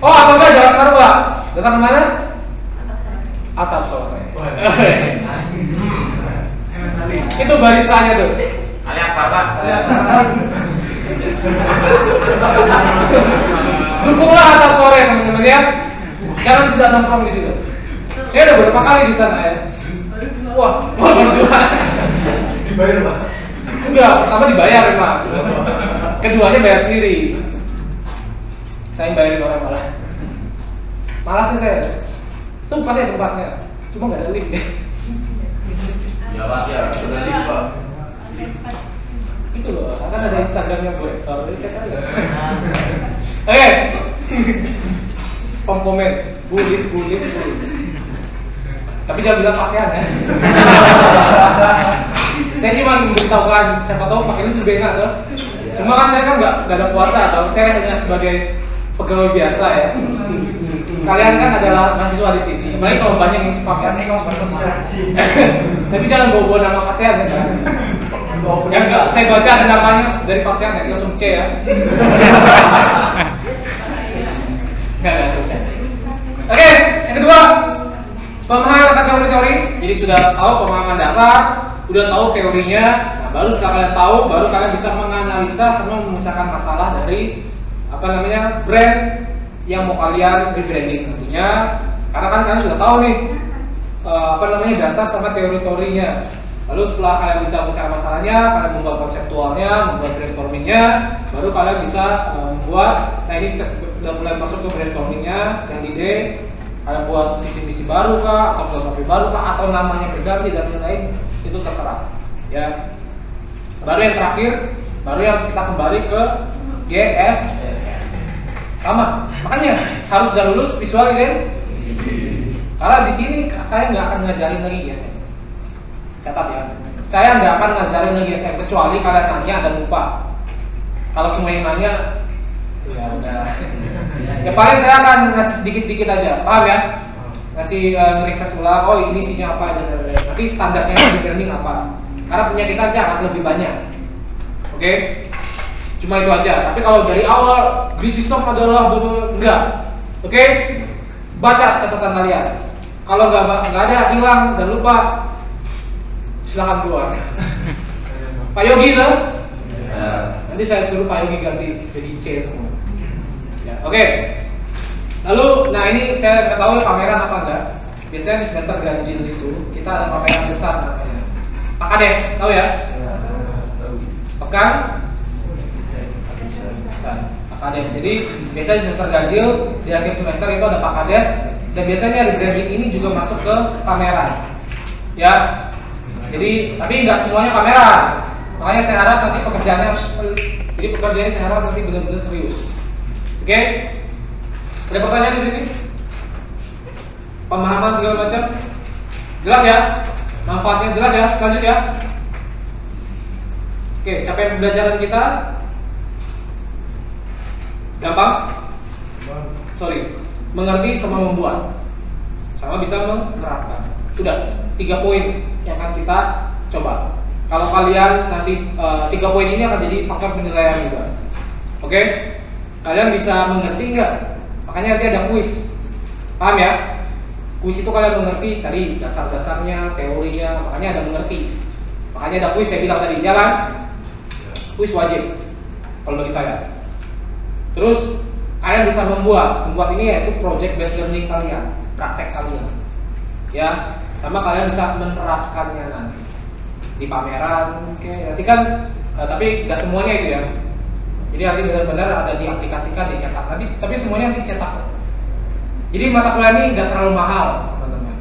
Oh, atau enggak jalan Starbucks? Dekat mana? Atap sore. Itu baristanya tuh. Alias Pak. Dukunglah Atap Sore teman-teman ya. Jangan tidak nongkrong di situ. Saya udah beberapa kali di sana ya. Wah, berdua. Dibayar Pak? Enggak, pertama dibayar memang. Keduanya bayar sendiri. Saya yang bayarin orang malah. Malas sih saya. Sumpah sih tempatnya. Cuma nggak ada lift ya. Ya Pak, ya sudah lift Pak. Itu loh, akan ada Instagramnya gue. Kalau cek aja. Oke. Spam komen, bulit. Tapi jangan bilang pasean ya. Saya cuma memberitahukan, siapa tahu pakai lift lebih enak tuh. Cuma kan saya kan nggak ada puasa, atau saya hanya sebagai pegawai biasa ya. Kalian kan adalah mahasiswa di sini. Apalagi kalau banyak yang spam ya. Tapi jangan bawa nama pasean ya. Yang enggak, saya baca ada namanya dari pasean ya, langsung C ya. Enggak. Oke, yang kedua, pemahaman tentang teori. Jadi sudah tahu pemahaman dasar, udah tahu teorinya. Nah, baru setelah kalian tahu, baru kalian bisa menganalisa sama memecahkan masalah dari brand yang mau kalian rebranding tentunya. Karena kan kalian sudah tahu nih dasar sama teori-teorinya. Lalu setelah kalian bisa mencari masalahnya, kalian membuat konseptualnya, membuat brainstormingnya, baru kalian bisa membuat. Nah ini sudah mulai masuk ke brainstormingnya, yang ide kalian buat visi misi baru kah, atau filosofi baru kah, atau namanya berganti dan lain-lain, itu terserah. Ya. Baru yang terakhir, baru yang kita kembali ke GS sama. Makanya harus sudah lulus visual ide. Karena di sini saya nggak akan ngajarin lagi GSM. Catat ya, saya nggak akan ngajarin lagi GSM kecuali kalian nanya dan lupa. Kalau semua yang nanya, ya udah. Ya paling saya akan ngasih sedikit-sedikit aja, paham ya? Ngasih nge-refresh ulang, oh ini isinya apa dan lain-lain. Nanti standarnya di branding apa? Karena punya kita aja akan lebih banyak. Oke? Cuma itu aja. Tapi kalau dari awal grid system adalah enggak. Oke? Baca catatan kalian. Kalau nggak ada, hilang dan lupa, silahkan keluar. Pak Yogi lah. Nanti saya suruh Pak Yogi ganti jadi C semua. Ya, oke. Lalu, nah ini saya nggak tahu pameran apa enggak. biasanya di semester ganjil itu kita ada pameran besar namanya Pakades, tahu ya? Pekan Pakades. Jadi biasanya di semester ganjil di akhir semester itu ada Pakades, dan biasanya rebranding ini juga masuk ke pameran. Ya. Jadi tapi nggak semuanya pameran. Makanya saya harap nanti pekerjaannya saya harap nanti benar-benar serius. Oke? Ada pertanyaan di sini? Pemahaman segala macam? Jelas ya? Manfaatnya jelas ya? Lanjut ya? Oke, capaian pembelajaran kita gampang? Sorry, mengerti sama membuat, sama bisa menerapkan. Sudah 3 poin yang akan kita coba. Kalau kalian nanti 3 poin ini akan jadi faktor penilaian juga. Oke? Kalian bisa mengerti nggak? Makanya nanti ada kuis. Paham ya? Kuis itu kalian mengerti tadi dasar-dasarnya, teorinya, makanya ada mengerti. Makanya ada kuis saya bilang tadi, ya kan? Kuis wajib kalau bagi saya. Terus kalian bisa membuat ini yaitu project based learning kalian, praktek kalian. Ya, sama kalian bisa menerapkannya nanti di pameran. Oke, nanti kan tapi nggak semuanya itu ya. Jadi nanti benar-benar ada diaplikasikan, dicetak. Nanti tapi semuanya nanti dicetak. Jadi mata kuliah ini nggak terlalu mahal, teman-teman.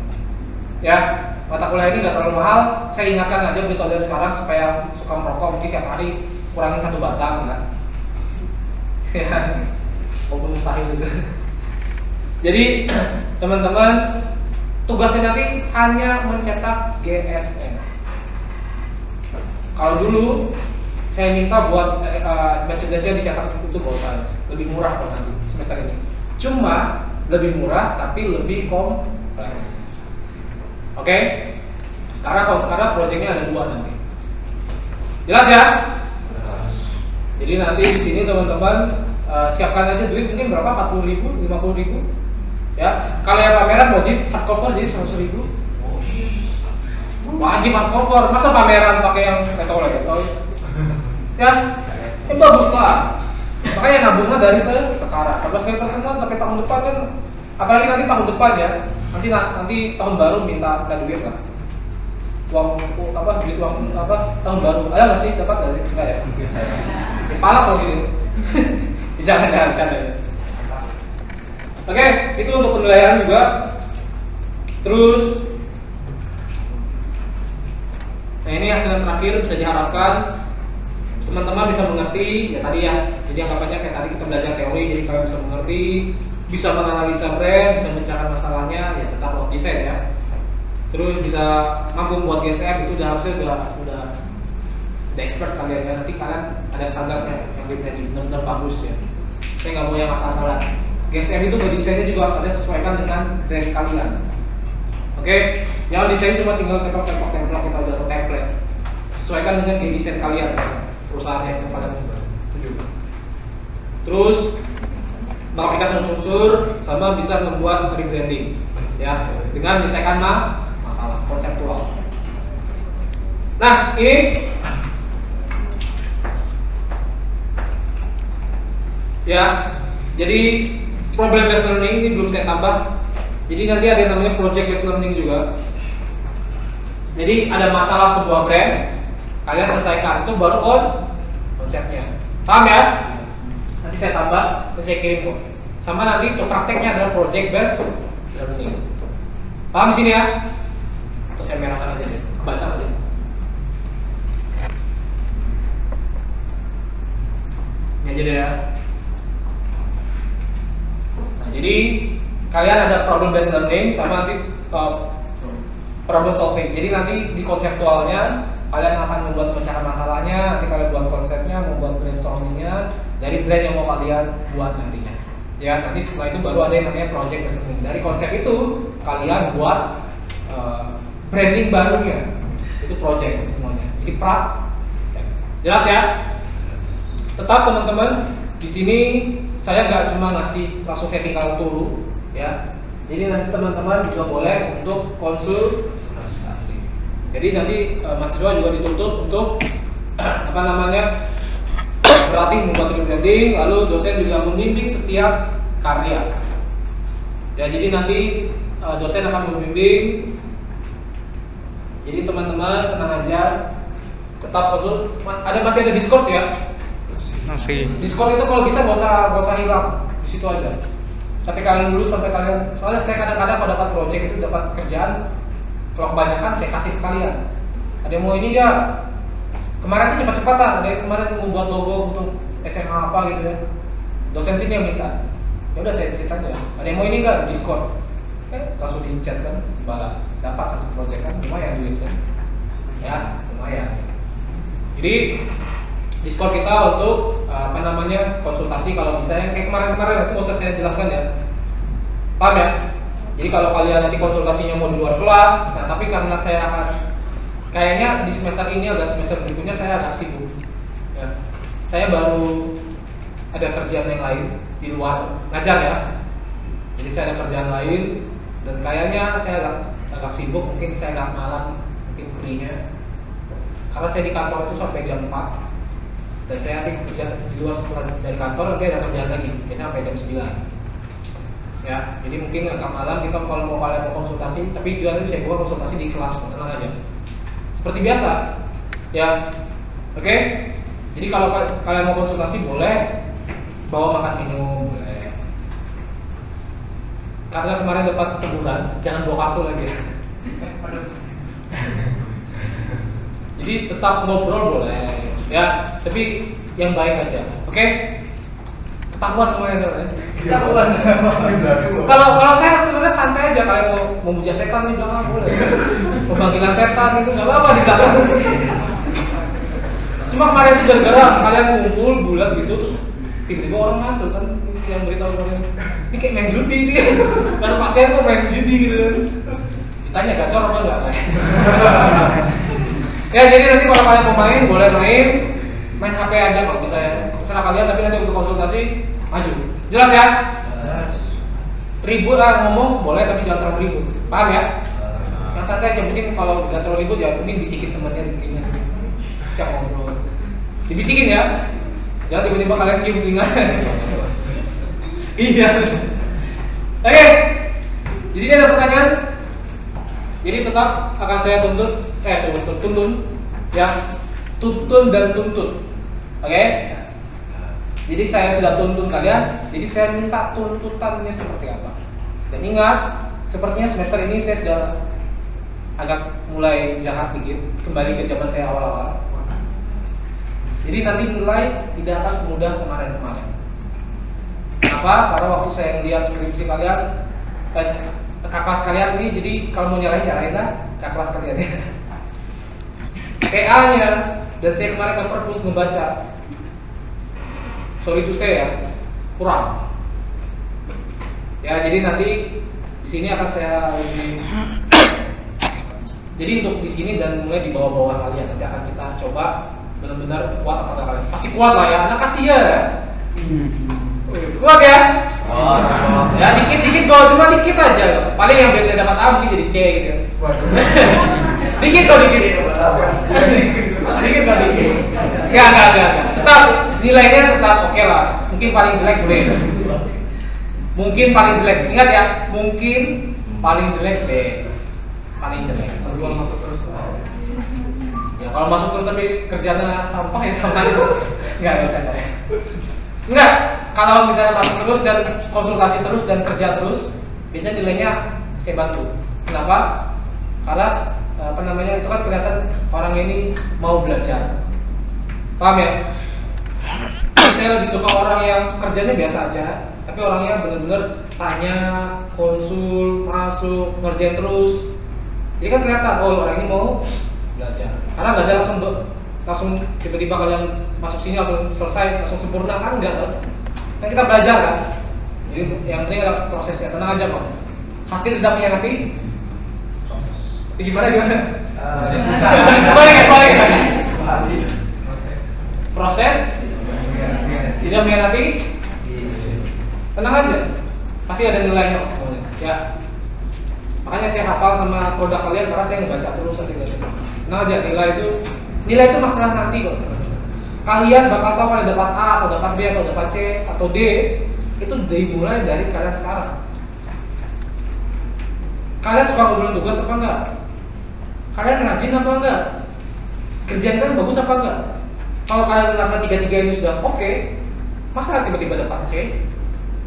Ya, mata kuliah ini nggak terlalu mahal. Saya ingatkan aja metode sekarang supaya suka merokok mungkin tiap hari kurangin 1 batang kan. Ya, walaupun mustahil gitu. Jadi teman-teman tugasnya nanti hanya mencetak GSM. Kalau dulu saya minta buat merchandise-nya dicetak itu gak usah, lebih murah kok nanti semester ini. Cuma lebih murah tapi lebih kompleks. Oke? Karena proyeknya ada 2 nanti. Jelas ya? Jadi nanti di sini teman-teman siapkan aja duit mungkin berapa? 40.000, 50.000. Ya, kalau yang pameran wajib hardcover jadi 100.000. Wajib hardcover, masa pameran pakai yang ketol-ketol? Ya, ini bagus lah. Makanya nabungnya dari sekarang. 14 kali pertemuan sampai tahun depan kan, apalagi nanti tahun depan ya. Nanti tahun baru minta duit lah. Duit uang tahun baru. Ada nggak sih? Dapat nggak sih? Enggak ya? Kepala kalau gitu. Jangan bercanda ya. Oke, itu untuk penilaian juga. Terus, nah ini hasil terakhir bisa diharapkan teman-teman bisa mengerti ya tadi ya. Jadi anggapannya kayak tadi kita belajar teori, jadi kalian bisa mengerti, bisa menganalisa brand, bisa mencari masalahnya, ya tetap buat desain ya. Terus bisa mampu membuat GSM itu harusnya udah expert kalian ya. Nanti kalian ada standarnya yang di branding benar-benar bagus ya. Saya nggak mau yang asal-asalan. GSM itu berdesainnya juga harus ada sesuaikan dengan brand kalian. Oke, jangan desain cuma tinggal template kita aja atau template. Sesuaikan dengan desain kalian, perusahaan yang kalian tuju. Terus mengaplikasikan unsur sama bisa membuat rebranding, ya, dengan menyelesaikan masalah konseptual. Nah, ini ya, jadi problem based learning ini belum saya tambah. Jadi nanti ada yang namanya project based learning juga. Jadi ada masalah sebuah brand, kalian selesaikan, itu baru konsepnya. Paham ya? Nanti saya tambah dan saya kirim kok. Sama nanti untuk prakteknya adalah project based learning. Paham di sini ya? Atau saya merahkan aja deh, kebaca aja. Ini aja deh ya. Jadi kalian ada problem based learning sama nanti problem solving. Jadi nanti di konseptualnya kalian akan membuat pemecahan masalahnya, nanti kalian buat konsepnya, membuat brainstormingnya dari brand yang mau kalian buat nantinya. Ya, nanti setelah itu baru ada yang namanya project based learning. Dari konsep itu kalian buat branding barunya. Itu project semuanya. Jadi jelas ya? Tetap teman-teman di sini saya nggak cuma ngasih langsung saya tinggal turu ya. Jadi nanti teman-teman juga boleh untuk konsultasi. Jadi nanti mahasiswa juga dituntut untuk berlatih membuat rebranding, lalu dosen juga membimbing setiap karya. Ya, jadi nanti dosen akan membimbing. Jadi teman-teman tenang aja, tetap masih ada Discord ya. Masih. Discord itu kalau bisa gak usah hilang di situ aja. Sampai kalian lulus, soalnya saya kadang-kadang kalau dapat project itu dapat kerjaan, kalau kebanyakan saya kasih ke kalian. Ada yang mau ini ya? Kemarin itu cepat-cepatan, ada yang kemarin mau buat logo untuk SMA apa gitu ya. Dosen sini yang minta. Ya udah saya aja. Ada yang mau ini enggak? Discord. Langsung di chat kan, balas. Dapat satu project kan, lumayan duit kan. Ya, lumayan. Jadi Discord kita untuk konsultasi kalau misalnya kayak kemarin itu nggak usah saya jelaskan ya. Paham ya? Jadi kalau kalian nanti konsultasinya mau di luar kelas, nah tapi karena saya akan kayaknya di semester ini dan semester berikutnya saya agak sibuk. Ya. Saya baru ada kerjaan yang lain di luar ngajar ya. Jadi saya ada kerjaan lain dan kayaknya saya agak sibuk, mungkin saya agak malam, mungkin free-nya. Karena saya di kantor itu sampai jam 4. Dan saya nanti kerja di luar setelah dari kantor, nanti ada kerjaan lagi, biasanya sampai jam 9. Ya, jadi mungkin agak malam kita kalau mau kalian mau konsultasi, tapi juga nanti saya buat konsultasi di kelas, tenang aja. Seperti biasa, ya, oke? Jadi kalau kalian mau konsultasi boleh bawa makan minum, boleh. Karena kemarin dapat teguran, jangan bawa kartu lagi. Jadi tetap ngobrol boleh. Ya, tapi yang baik aja, oke? Ketahuan kemarin. Ketahuan. Kalau saya sebenarnya santai aja, kalian mau memuja setan di belakang boleh. Pemanggilan setan itu nggak apa-apa di belakang. Cuma kemarin itu gara-gara kalian kumpul bulat gitu, terus tiba-tiba orang masuk kan yang beritahu kalian, ini kayak main judi ini. Kalau Pak Sen kok main judi gitu kan? Ditanya gacor apa enggak? Ya jadi nanti kalau kalian mau main boleh main HP aja kalau bisa ya. Terserah kalian, tapi nanti untuk konsultasi maju. Jelas ya? Ribut ngomong boleh tapi jangan terlalu ribut. Paham ya? Yang santai aja, mungkin kalau nggak terlalu ribut ya mungkin bisikin temannya di telinga. Kita ngobrol. Dibisikin ya. Jangan tiba-tiba kalian cium telinga. Iya. Oke. Di sini ada pertanyaan. Jadi tetap akan saya tuntun ya, tuntun dan tuntut. Oke? Jadi saya sudah tuntun kalian, jadi saya minta tuntutannya seperti apa. Dan ingat, sepertinya semester ini saya sudah agak mulai jahat dikit, kembali ke zaman saya awal-awal. Jadi nanti nilai tidak akan semudah kemarin-kemarin. Kenapa? Karena waktu saya melihat skripsi kalian, kakak kelas kalian ini, jadi kalau mau nyalahin lah kakak kelas kalian ya. TA-nya dan saya kemarin ke perpus membaca, sorry to say ya, kurang. Ya jadi nanti di sini akan saya lebih. Jadi untuk di sini dan mulai di bawah-bawah kalian nanti akan kita coba benar-benar kuat apakah kalian pasti kuat lah ya, anak kasihan ya. Kuat ya? Ya dikit-dikit kok, cuma dikit aja. Paling yang biasanya dapat A mungkin jadi C gitu. Dikit kok dikit. Dikit kok dikit. Enggak. Tetap nilainya tetap oke lah. Mungkin paling jelek boleh. Mungkin paling jelek. Ingat ya, mungkin paling jelek B. Paling jelek. Kalau masuk terus. Ya kalau masuk terus tapi kerjanya sampah ya sama itu. Enggak. Enggak, kalau misalnya masuk terus dan konsultasi terus dan kerja terus, biasanya nilainya saya bantu. Kenapa? Karena itu kan kelihatan orang ini mau belajar. Paham ya? Jadi saya lebih suka orang yang kerjanya biasa aja, tapi orangnya benar-benar tanya, konsul, masuk, ngerjain terus. Jadi kan kelihatan, oh orang ini mau belajar. Karena nggak ada langsung tiba-tiba kalian masuk sini langsung selesai, langsung sempurna kan enggak kan? Kan kita belajar kan? Jadi yang penting ada prosesnya, tenang aja kok. Hasil tidak mengkhianati. Gimana? Balik. Proses tidak mengkhianati. Tenang aja, pasti ada nilainya kok semuanya. Ya. Makanya saya hafal sama produk kalian karena saya ngebaca terus nanti. Tenang aja, nilai itu masalah nanti kok. Kalian bakal tahu kalian dapat A atau dapat B atau dapat C atau D itu dimulai dari kalian sekarang. Kalian suka ngobrol tugas apa enggak? Kalian rajin apa enggak? Kerjaan kalian bagus apa enggak? Kalau kalian merasa tiga-tiga ini sudah oke, masa tiba-tiba dapat C?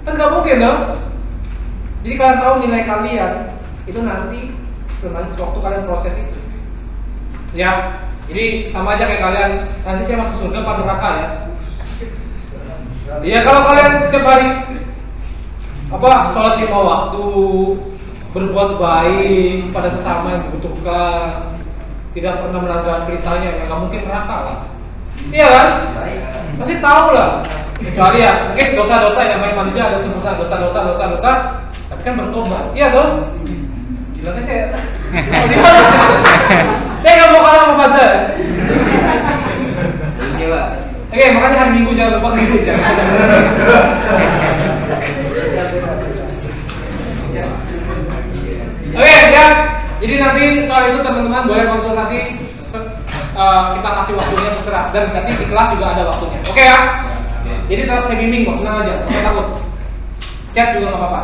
Kan nggak mungkin dong. Jadi kalian tahu nilai kalian itu nanti waktu kalian proses itu. Ya, jadi sama aja kayak kalian nanti saya masuk surga apa neraka ya. Iya, kalau kalian tiap hari sholat 5 waktu, berbuat baik pada sesama yang membutuhkan, tidak pernah melanggar perintahnya, ya nggak mungkin neraka lah. Iya kan? Pasti tahu lah. Kecuali ya, mungkin dosa-dosa yang namanya manusia ada sempurna, dosa, tapi kan bertobat. Iya dong. Gila kan saya. Saya nggak mau kalah sama Fajar. Oke, makanya hari Minggu jangan lupa ke gereja. Oke, ya. Jadi nanti soal itu teman-teman boleh konsultasi. Kita kasih waktunya terserah. Dan nanti di kelas juga ada waktunya. Oke ya. Jadi tetap saya bimbing kok, tenang aja, jangan takut. Chat juga nggak apa-apa.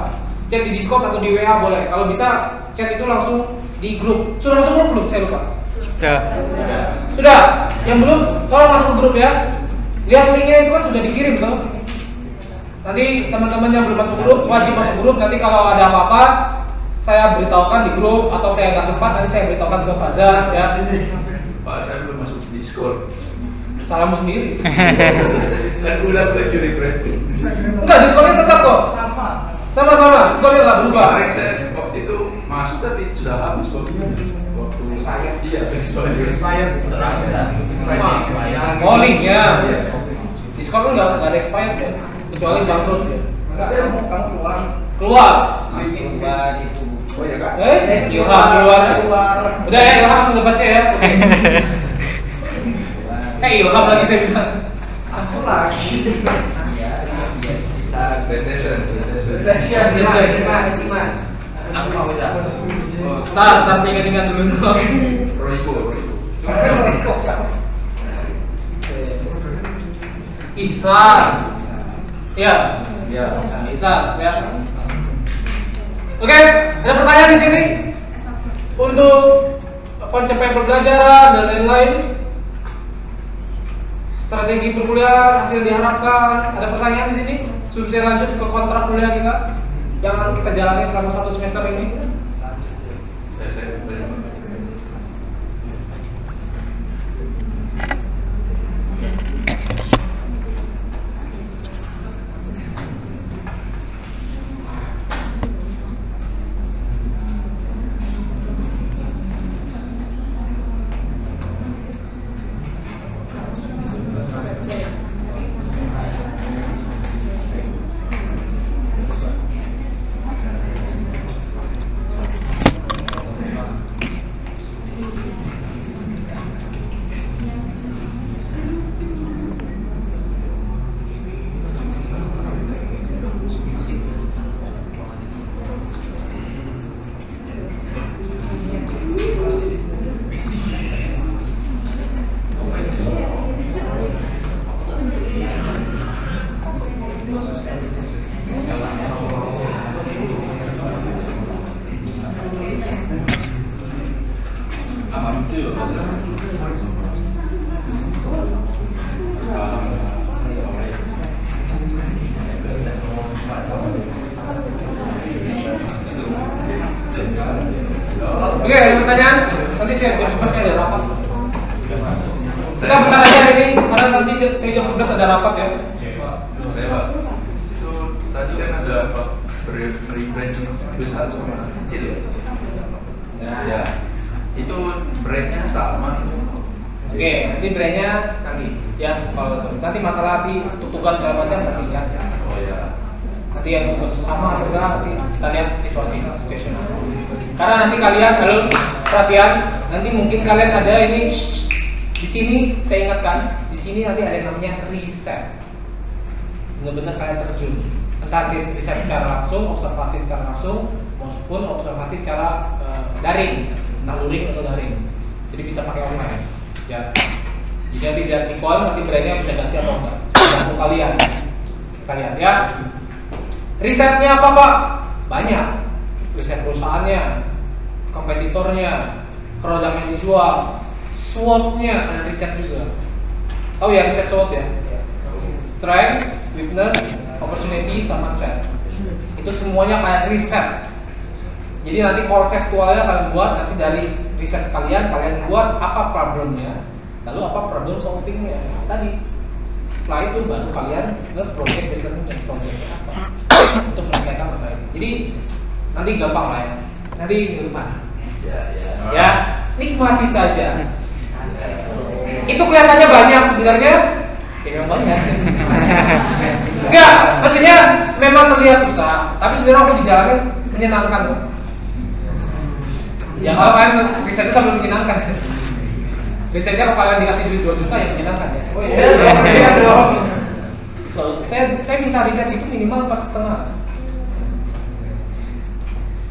Chat di Discord atau di WA boleh. Kalau bisa chat itu langsung di grup. Sudah masuk grup belum? Saya lupa. Sudah. Yang belum, tolong masuk ke grup ya. Lihat linknya itu kan sudah dikirim tuh. Nanti teman-teman yang belum masuk grup wajib masuk grup. Nanti kalau ada apa-apa saya beritahukan di grup atau saya nggak sempat nanti saya beritahukan ke Fazal ya. Pak, saya belum masuk Discord. Salahmu sendiri. Dan udah lagi refresh. Enggak, Discordnya tetap kok. Sama-sama. Discordnya nggak berubah. Kemarin saya waktu itu masuk tapi sudah habis waktunya. Waktu saya expired. Oh, linknya. Discord nggak ada expired ya, kecuali bangkrut ya. Enggak, kamu Keluar. Oh ya kak. Ilham keluar. Udah ya, Ilham langsung baca ya. Ilham lagi saya bilang. aku lagi. Iya, bisa. PlayStation. Aku mau minta. Ntar saya ingat dulu. Royco. Ihsan. Ya. Nah, Ihsan ya. Oke, ada pertanyaan di sini untuk pencapaian pembelajaran dan lain-lain, strategi perkuliahan, hasil diharapkan. Ada pertanyaan di sini sebelum saya lanjut ke kontrak kuliah kita yang akan kita jalani selama 1 semester ini. Oke, ada pertanyaan? Nanti saya jam 11 ada rapat. Kita bentar aja ini, karena nanti saya jam 11 ada rapat ya. Saya Pak, itu tadi kan ada apa? Rebrand besar sama kecil. Ya. Itu brandnya sama. Oke, nanti brandnya nanti ya. Kalau nanti masalah untuk tugas segala macam nanti ya. Oh ya. Nanti yang tugas sama atau enggak nanti kita lihat situasi situasional. Karena nanti kalian kalau perhatian, nanti mungkin kalian ada ini di sini saya ingatkan, di sini nanti ada yang namanya riset. Benar-benar kalian terjun. Entah riset secara langsung, observasi secara langsung, maupun observasi secara daring, entah luring atau daring. Jadi bisa pakai online. Ya. Jadi tidak sikon, nanti brandnya bisa ganti atau enggak. Tergantung kalian. Kalian ya. Risetnya apa Pak? Banyak. Riset perusahaannya, kompetitornya, produk yang dijual, SWOT-nya, ada riset juga. Tahu ya riset SWOT ya? Strength, weakness, opportunity, sama threat. Itu semuanya kayak riset. Jadi nanti konseptualnya kalian buat, nanti dari riset kalian buat apa problemnya, lalu apa problem solvingnya tadi. Setelah itu baru kalian nge-project based learning dan projectnya apa untuk menyelesaikan masalah ini. Jadi nanti gampang lah ya. Nanti minggu depan. Ya, nikmati saja. Itu kelihatannya banyak sebenarnya. Ya memang banyak. Enggak, maksudnya memang terlihat susah, tapi sebenarnya waktu dijalanin menyenangkan kok. Ya kalau kalian risetnya sambil menyenangkan. Risetnya kalau kalian dikasih duit 2 juta ya menyenangkan ya. Oh iya dong. Kalau saya minta riset itu minimal 4,5.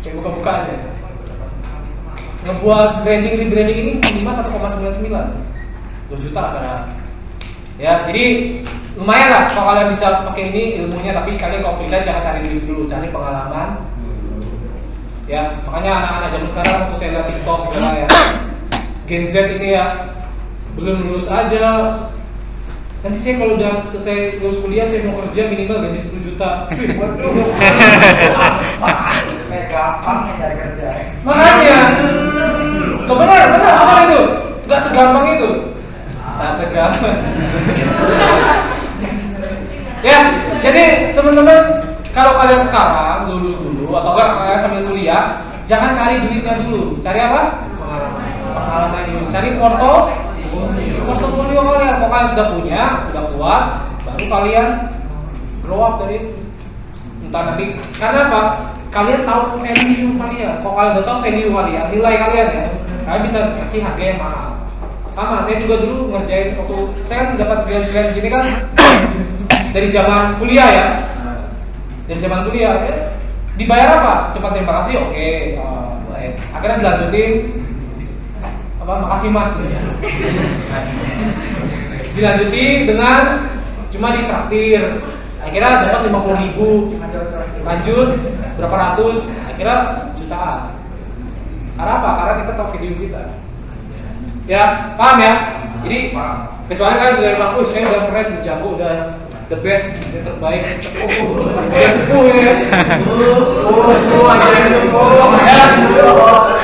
Saya buka-buka aja. Ngebuat rebranding ini minimal 1,99. 2 juta karena ya, jadi lumayan lah kalau kalian bisa pakai ini ilmunya, tapi kalian kalau freelance jangan cari duit dulu, cari pengalaman. Ya, makanya anak-anak zaman sekarang waktu saya lihat TikTok segala ya, Gen Z ini ya belum lulus aja. Nanti saya kalau udah selesai lulus kuliah saya mau kerja minimal gaji 10 juta. Waduh. Kayak gampang ya cari kerja. Makanya, benar apa itu? Gak segampang itu. Tak segampang. Ya, jadi teman-teman, kalau kalian sekarang lulus dulu atau enggak kalian sambil kuliah, jangan cari duitnya dulu. Cari apa? Pengalaman dulu. Cari portofolio kalian. Kalau kalian sudah punya, sudah kuat, baru kalian grow up dari itu. Entah nanti, karena apa? Kalian tahu value kalian. Kalau kalian udah tahu value kalian, nilai kalian ya, kalian bisa kasih harga yang mahal. Sama, saya juga dulu ngerjain waktu saya kan dapat freelance gini kan dari zaman kuliah ya. Dari zaman kuliah ya. Dibayar apa? Cepat terima kasih, oke. Baik. Akhirnya dilanjutin apa? Makasih Mas. Dilanjutin dengan cuma ditraktir. Akhirnya dapat 50.000. Lanjut berapa ratus, akhirnya jutaan. Karena apa? Karena kita tahu video kita. Ya, paham ya? Jadi kecuali kalian sudah bilang, saya udah keren, jago, udah the best, yang terbaik, udah sepuh ya.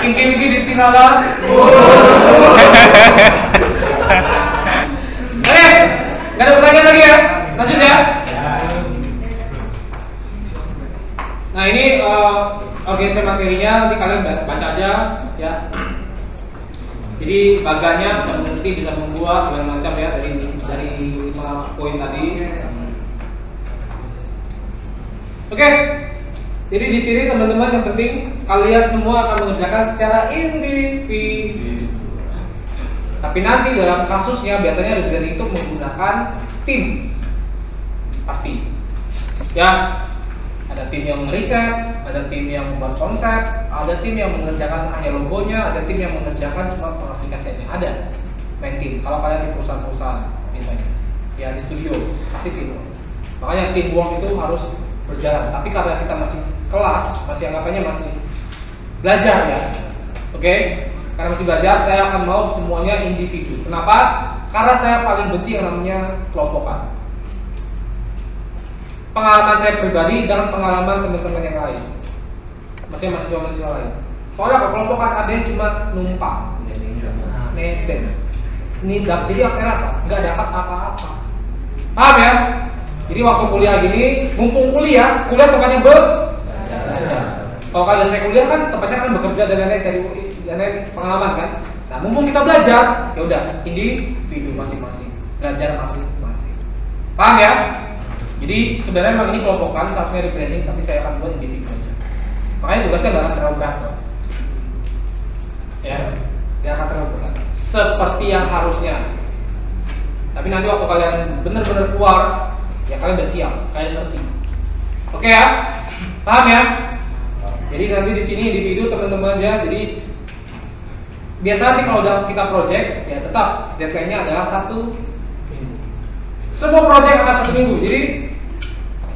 Kinki-kinki di Cina lah. Oke, nggak ada pertanyaan lagi ya? Lanjut ya. Nah ini organisasi materinya, nanti kalian baca aja ya. Jadi bagannya bisa mengerti, bisa membuat segala macam ya dari 5 poin tadi. Oke. Jadi di sini teman-teman yang penting kalian semua akan mengerjakan secara individu. Tapi nanti dalam kasusnya biasanya lebih itu menggunakan tim. Pasti. Ya. Ada tim yang meriset, ada tim yang membuat konsep, ada tim yang mengerjakan hanya logonya, ada tim yang mengerjakan cuma pengaplikasiannya. Ada main tim. Kalau kalian di perusahaan-perusahaan misalnya, ya di studio kasih tim. Makanya teamwork itu harus berjalan. Tapi karena kita masih kelas, masih anggapannya masih belajar ya, oke? Karena masih belajar, saya akan mau semuanya individu. Kenapa? Karena saya paling benci yang namanya kelompokan. Pengalaman saya pribadi dan pengalaman teman-teman yang lain, masih mahasiswa lain. Soalnya kalau kelompokan ada yang cuma numpang, jadi akhirnya apa? Nggak dapat apa-apa. Paham ya? Jadi waktu kuliah gini, mumpung kuliah tempatnya belajar. Kalau kalian saya kuliah kan tempatnya kan bekerja dan lain-lain, cari pengalaman kan. Nah mumpung kita belajar, ya udah individu masing-masing, belajar masing-masing. Paham ya? Jadi sebenarnya memang ini kelompokan, seharusnya rebranding, tapi saya akan buat individu aja. Makanya tugasnya nggak akan terlalu berat, ya, nggak akan terlalu berat. Seperti yang harusnya. Tapi nanti waktu kalian benar-benar keluar, ya kalian udah siap, kalian ngerti. Oke ya, paham ya? Jadi nanti di sini individu teman-teman ya. Jadi biasa nanti kalau udah kita project, ya tetap deadline-nya adalah 1 minggu. Semua project akan 1 minggu. Jadi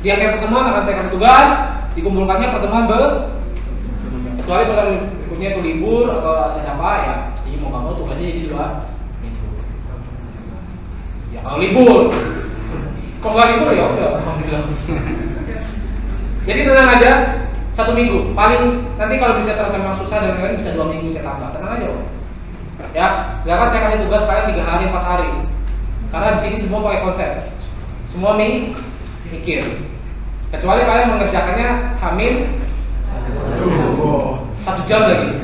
di akhir pertemuan akan saya kasih tugas, dikumpulkannya pertemuan kecuali pertemuan berikutnya kondisinya itu libur atau ada apa ya, jadi mau nggak mau tugasnya jadi 2 minggu. Ya kalau libur, kok nggak libur ya udah, alhamdulillah. Jadi tenang aja, 1 minggu. Paling nanti kalau bisa ternyata memang susah dan lain-lain bisa 2 minggu saya tambah. Tenang aja, Om. Ya, silakan saya kasih tugas kalian 3 hari, 4 hari. Karena di sini semua pakai konsep, semua mikir. Kecuali kalian mengerjakannya hamil 1 jam lagi.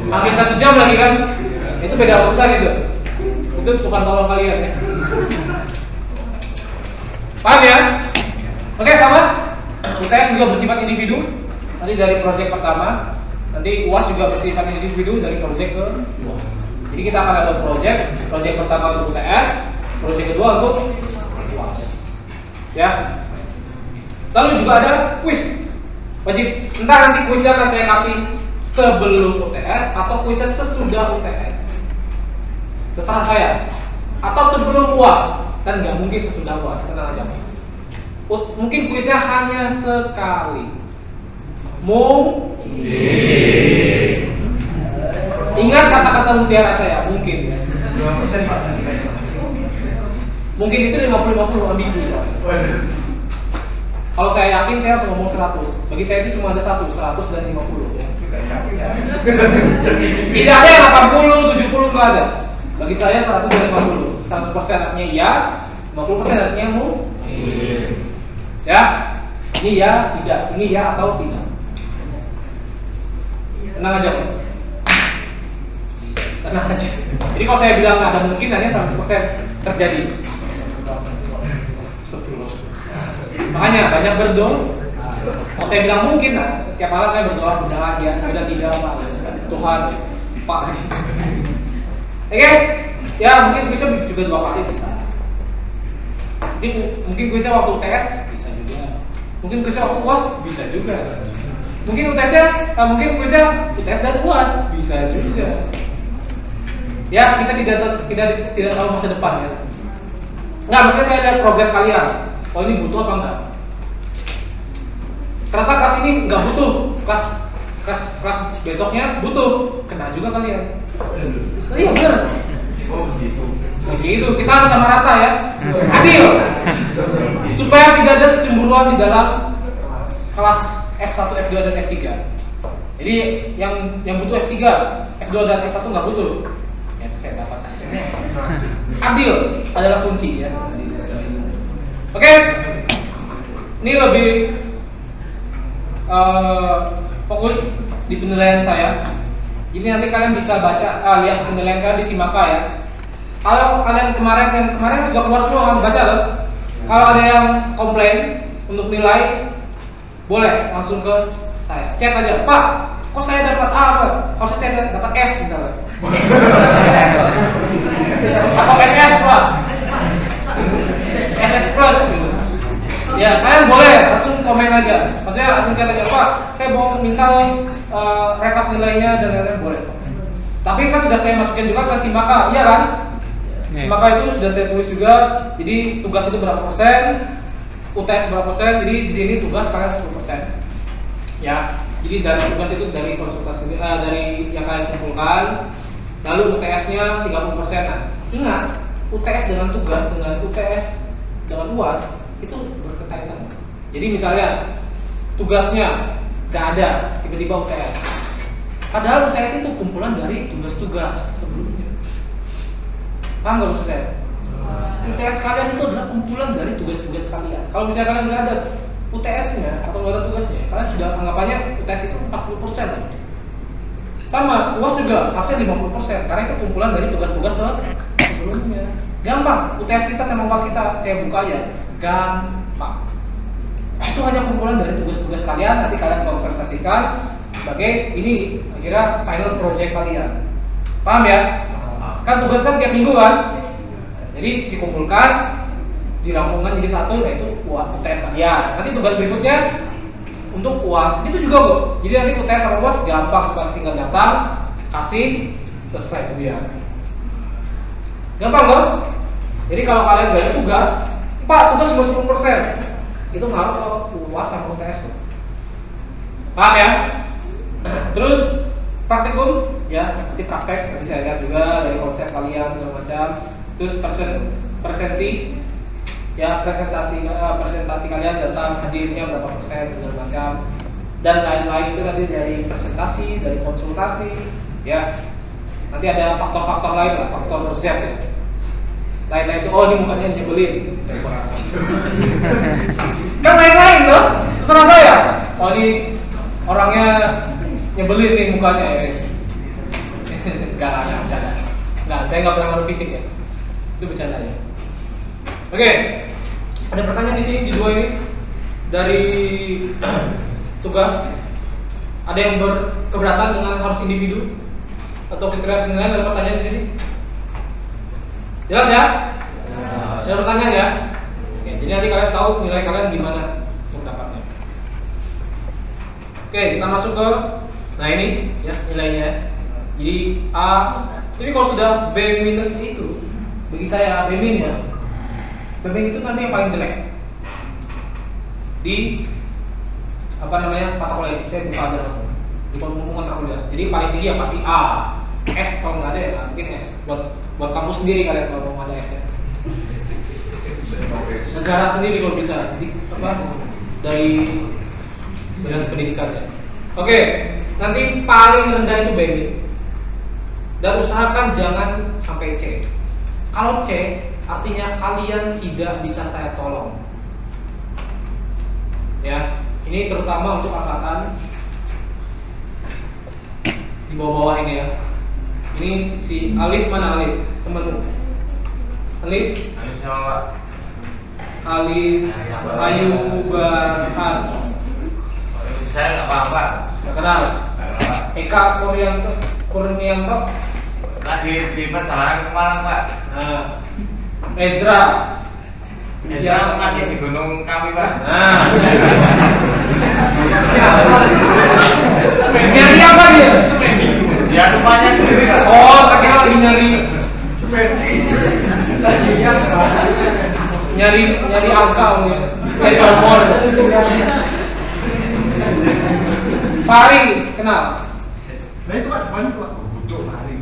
Hampir 1 jam lagi kan? Itu beda urusan itu. Itu Tuhan tolong kalian ya. Paham ya? Oke, sahabat. UTS juga bersifat individu. Nanti dari proyek pertama, nanti UAS juga bersifat individu dari proyek ke UAS. Jadi kita akan ada proyek pertama untuk UTS, proyek kedua untuk UAS. Ya. Lalu juga ada kuis. Wajib. Entah nanti kuisnya akan saya kasih sebelum UTS atau kuisnya sesudah UTS. Terserah saya. Atau sebelum UAS dan nggak mungkin sesudah UAS. Tenang aja. Mungkin kuisnya hanya sekali. Ingat kata-kata mutiara saya, mungkin ya. Mungkin itu 50-50 ambigu. Kalau saya yakin saya harus ngomong 100. Bagi saya itu cuma ada 100 dan 50 ya. Tidak ada yang 80, 70 nggak ada. Bagi saya 100 dan 50. 100% artinya iya, 50% artinya ya, ini ya, tidak, ini ya atau tidak. Tenang aja, Pak. Tenang aja. Jadi kalau saya bilang nggak ada mungkin, hanya 100% terjadi. Makanya banyak berdoa. Kalau saya bilang mungkin, nah, tiap malam saya berdoa mudah-mudahan ya, mudah tidak Pak. Tuhan, Pak. Oke, ya mungkin bisa juga 2 kali bisa. Jadi mungkin kuisnya waktu UTS bisa juga. Mungkin kuisnya waktu UAS bisa juga. Mungkin kuisnya UTS dan UAS bisa juga. Ya, kita tidak tahu masa depan ya. Enggak, maksudnya saya lihat progres kalian. Oh, ini butuh apa enggak? Ternyata kelas ini enggak butuh. Kelas besoknya butuh. Kena juga kalian. Iya benar. Oh begitu. Begitu, kita harus sama rata ya. Adil. Supaya tidak ada kecemburuan di dalam kelas F1, F2 dan F3. Jadi yang butuh F3, F2 dan F1 nggak butuh. Ya saya dapat asistennya. Adil adalah kunci ya. Oke. Ini lebih fokus di penilaian saya. Jadi nanti kalian bisa baca, lihat penilaian kalian di Simaka ya. Kalau kalian kemarin sudah keluar semua, kamu baca loh. Kalau ada yang komplain untuk nilai, boleh langsung ke saya. Chat aja, Pak, kok saya dapat A apa? Kalau saya dapat S misalnya. Atau SS Pak, SS plus gitu. Ya kalian boleh langsung komen aja. Maksudnya langsung chat aja, Pak, saya mau minta rekap nilainya dan lain-lain, boleh. Tapi kan sudah saya masukin juga ke Simaka, iya kan? Maka itu sudah saya tulis juga. Jadi tugas itu berapa persen, UTS berapa persen. Jadi di sini tugas kalian 10%. Ya. Jadi dari tugas itu dari konsultasi dari yang kalian kumpulkan. Lalu UTS-nya 30%. Nah, ingat, UTS dengan tugas dengan UTS dengan UAS itu berkaitan. Jadi misalnya tugasnya nggak ada, tiba-tiba UTS. Padahal UTS itu kumpulan dari tugas-tugas sebelumnya. Paham nggak maksud saya? UTS kalian itu adalah kumpulan dari tugas-tugas kalian. Kalau misalnya kalian nggak ada UTS-nya atau nggak ada tugasnya, kalian sudah anggapannya UTS itu 40%. Sama, UAS juga harusnya 50% karena itu kumpulan dari tugas-tugas sebelumnya. Gampang, UTS kita sama UAS kita saya buka ya, gampang. Itu hanya kumpulan dari tugas-tugas kalian. Nanti kalian konversasikan sebagai ini akhirnya final project kalian. Paham ya? Kan tugas kan tiap minggu kan, jadi dikumpulkan, dirampungkan jadi satu, yaitu UTS kalian. Nanti tugas berikutnya untuk UAS itu juga kok. Jadi nanti UTS sama UAS gampang, cuma tinggal datang, kasih, selesai kemudian. Gampang loh. Jadi kalau kalian gak ada tugas, Pak tugas cuma 10%, itu ngaruh ke UAS sama UTS loh. Paham ya? Terus praktikum, ya nanti praktek, nanti saya lihat juga dari konsep kalian segala macam. Terus presensi, ya presentasi kalian datang hadirnya berapa persen segala macam, dan lain-lain itu nanti dari presentasi, dari konsultasi, ya nanti ada faktor-faktor lain lah, faktor Z ya. Lain-lain itu, oh ini mukanya nyebelin, saya kurang. Kan lain-lain loh, terserah saya. Oh ini orangnya nyebelin nih mukanya ya guys. Enggak, saya nggak pernah ngaruh fisik ya. Itu bercanda ya. Oke, ada pertanyaan di sini di dua ini dari tugas. Ada yang berkeberatan dengan harus individu atau kriteria penilaian? Ada pertanyaan di sini? Jelas ya? Ada pertanyaan ya? Oke, jadi nanti kalian tahu nilai kalian gimana untuk dapatnya. Oke, kita masuk ke, nah ini ya nilainya. Jadi A, jadi kalau sudah B minus itu, bagi saya B min ya. B min itu nanti yang paling jelek di apa namanya mata kuliah ini. Saya buka aja di kontra kuliah. Jadi paling tinggi ya pasti A. S kalau nggak ada ya mungkin S. Buat kampus sendiri kalian kalau mau ada S ya. Negara sendiri kalau bisa di, apa, dari dinas pendidikan ya. Oke, nanti paling rendah itu B min. Dan usahakan jangan sampai C. Kalau C artinya kalian tidak bisa saya tolong. Ya, ini terutama untuk angkatan di bawah-bawah ini ya. Ini si Alif, mana Alif? Temanmu? Alif? Alif sama Pak. Alif, Ayu, Barhan. Saya nggak paham Pak. Nggak kenal? Eka Kurnianto. Lagi di perjalanan ke Malang Pak. Nah, Ezra. Ya, masih di gunung kami Pak. Nah, nyari apa dia? Ya rupanya sendiri Pak. Oh, ternyata lagi nyari angka ya. Nyari nomor. Fari, kenal? Nah itu Pak, mana Pak?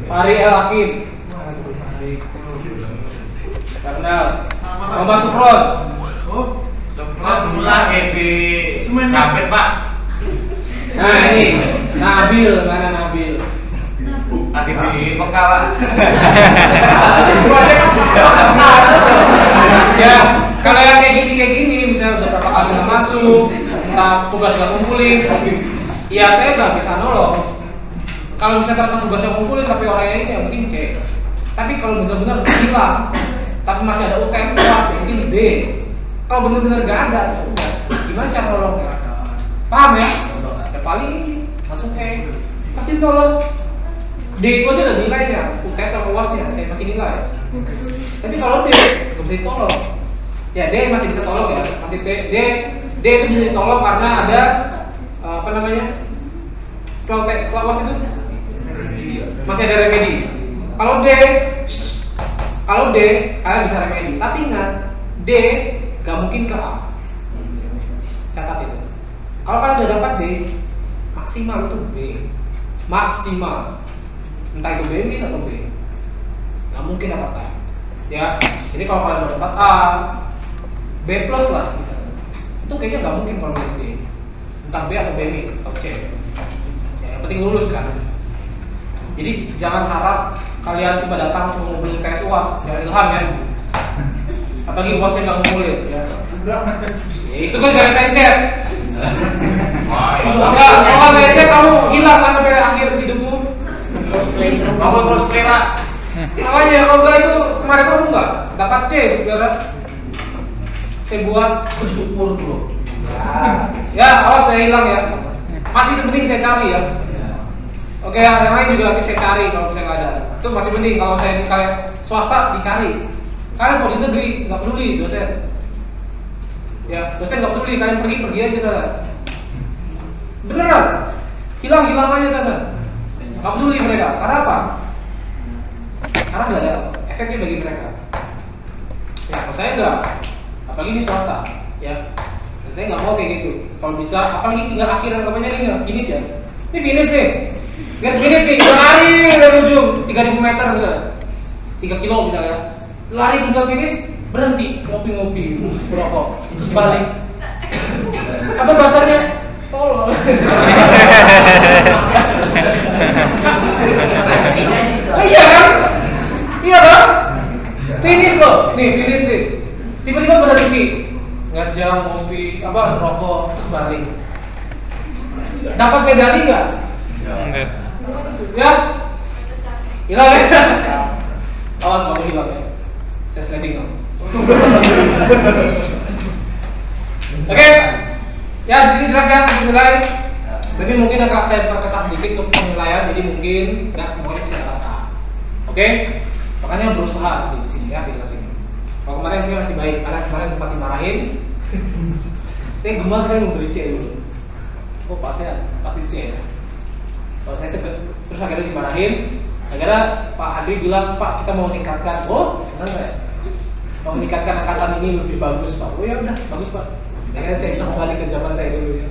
Fari El Hakim. Kenal. Muhammad Sukron. Oh, Sempat lagi di Semen. Kapit Pak. Nah ini Nabil, mana Nabil? Lagi di Mekah Pak. Ya, kalau yang kayak gini, misalnya udah berapa kali nggak masuk, entah tugas nggak ngumpulin, ya saya nggak bisa nolong. Kalau misalnya ternyata tugasnya ngumpulin tapi orangnya ini yang penting C. Tapi kalau benar-benar hilang, tapi masih ada UTS kelas, ya mungkin D. Kalau benar-benar nggak ada, ya udah. Gimana cara nolongnya? Paham ya? Ya paling masuk E, kasih tolong. D itu aja ada nilainya, UTS sama UASnya, saya masih nilai. Tapi kalau D, nggak bisa ditolong. Ya D masih bisa tolong ya, masih D itu bisa ditolong karena ada apa namanya? Setelah UAS itu masih ada remedi. Kalau D kalian bisa remedi. Tapi ingat, D gak mungkin ke A. Catat itu. Kalau kalian udah dapat D, maksimal itu B. Maksimal. Entah itu B min atau B. Gak mungkin dapat A. Ya. Jadi kalau kalian udah dapat A, B plus lah misalnya. Itu kayaknya gak mungkin kalau D. Entah B atau B min atau C. Ya, yang penting lulus kan. Jadi jangan harap kalian cuma datang cuma ngumpulin tes UAS, jangan ilham ya. Apalagi UASnya nggak ngumpulin. Ya. Itu kan gara saya chat. Kalau saya chat kamu hilang kan sampai akhir hidupmu. Kamu cosplay Pak. Makanya kalau enggak itu kemarin kamu nggak dapat C itu saudara. Saya buat bersyukur dulu. Ya, awas saya hilang ya. Masih penting saya cari ya. Oke, yang lain juga nanti saya cari kalau misalnya nggak ada. Itu masih penting kalau saya di kayak swasta dicari. Kalian mau di negeri nggak peduli dosen. Ya, dosen nggak peduli, kalian pergi aja sana. Beneran, hilang aja sana. Nggak peduli mereka. Karena apa? Karena nggak ada efeknya bagi mereka. Ya, kalau saya nggak, apalagi ini swasta, ya. Dan saya nggak mau kayak gitu. Kalau bisa, apalagi tinggal akhir rekamannya ini finish ya. Ini finish nih. Garis finish nih, kita lari dari ujung 3000 meter enggak? 3 kilo misalnya. Lari tinggal finish, berhenti, ngopi-ngopi, merokok, terus balik. Apa bahasanya? Tolong. Iya kan? Iya kan? Finish loh, nih finish nih. Tiba-tiba berhenti, ngajak ngopi, apa rokok, terus balik. Dapat medali nggak? Enggak. Ya? Hilang ya? Awas kamu hilang ya. Saya sliding kamu. Oke. Ya di sini jelas ya penilai. Tapi mungkin agak saya perketat sedikit untuk penilaian, jadi mungkin nggak semuanya bisa dikatakan. Oke? Makanya berusaha di sini ya di kelas ini. Kalau kemarin saya masih baik, karena kemarin sempat dimarahin. Saya gemar sekali memberi C dulu. Kok Pak saya pasti C ya? Kalau saya terus akhirnya dimarahin. Akhirnya Pak Hadri bilang, Pak kita mau meningkatkan. Oh senang saya. Mau meningkatkan angkatan ini lebih bagus Pak. Oh ya udah bagus Pak. Akhirnya saya bisa kembali ke zaman saya dulu ya.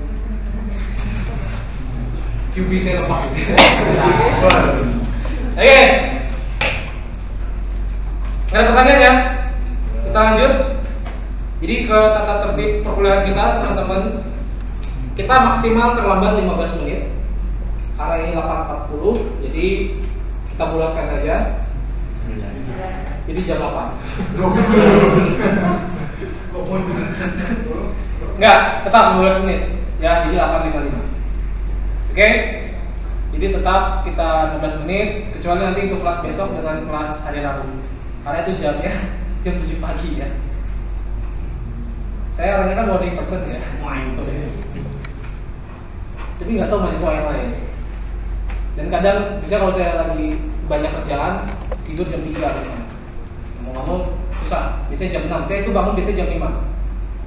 QB saya lepas. Oke. Nggak ada pertanyaan ya? Kita lanjut. Jadi ke tata tertib perkuliahan kita teman-teman. Kita maksimal terlambat 15 menit. Karena ini 8.40, jadi kita bulatkan aja. Jadi jam 8. Enggak, tetap 15 menit. Ya, jadi 8.55. Oke? Jadi tetap kita 15 menit, kecuali nanti untuk kelas besok dengan kelas hari Rabu. Karena itu jamnya jam 7 pagi ya. Saya orangnya kan morning person ya. Tapi nggak tahu mahasiswa yang lain. Dan kadang bisa kalau saya lagi banyak kerjaan tidur jam 3 misalnya. Ngomong-ngomong susah. Biasanya jam 6. Saya itu bangun biasanya jam 5.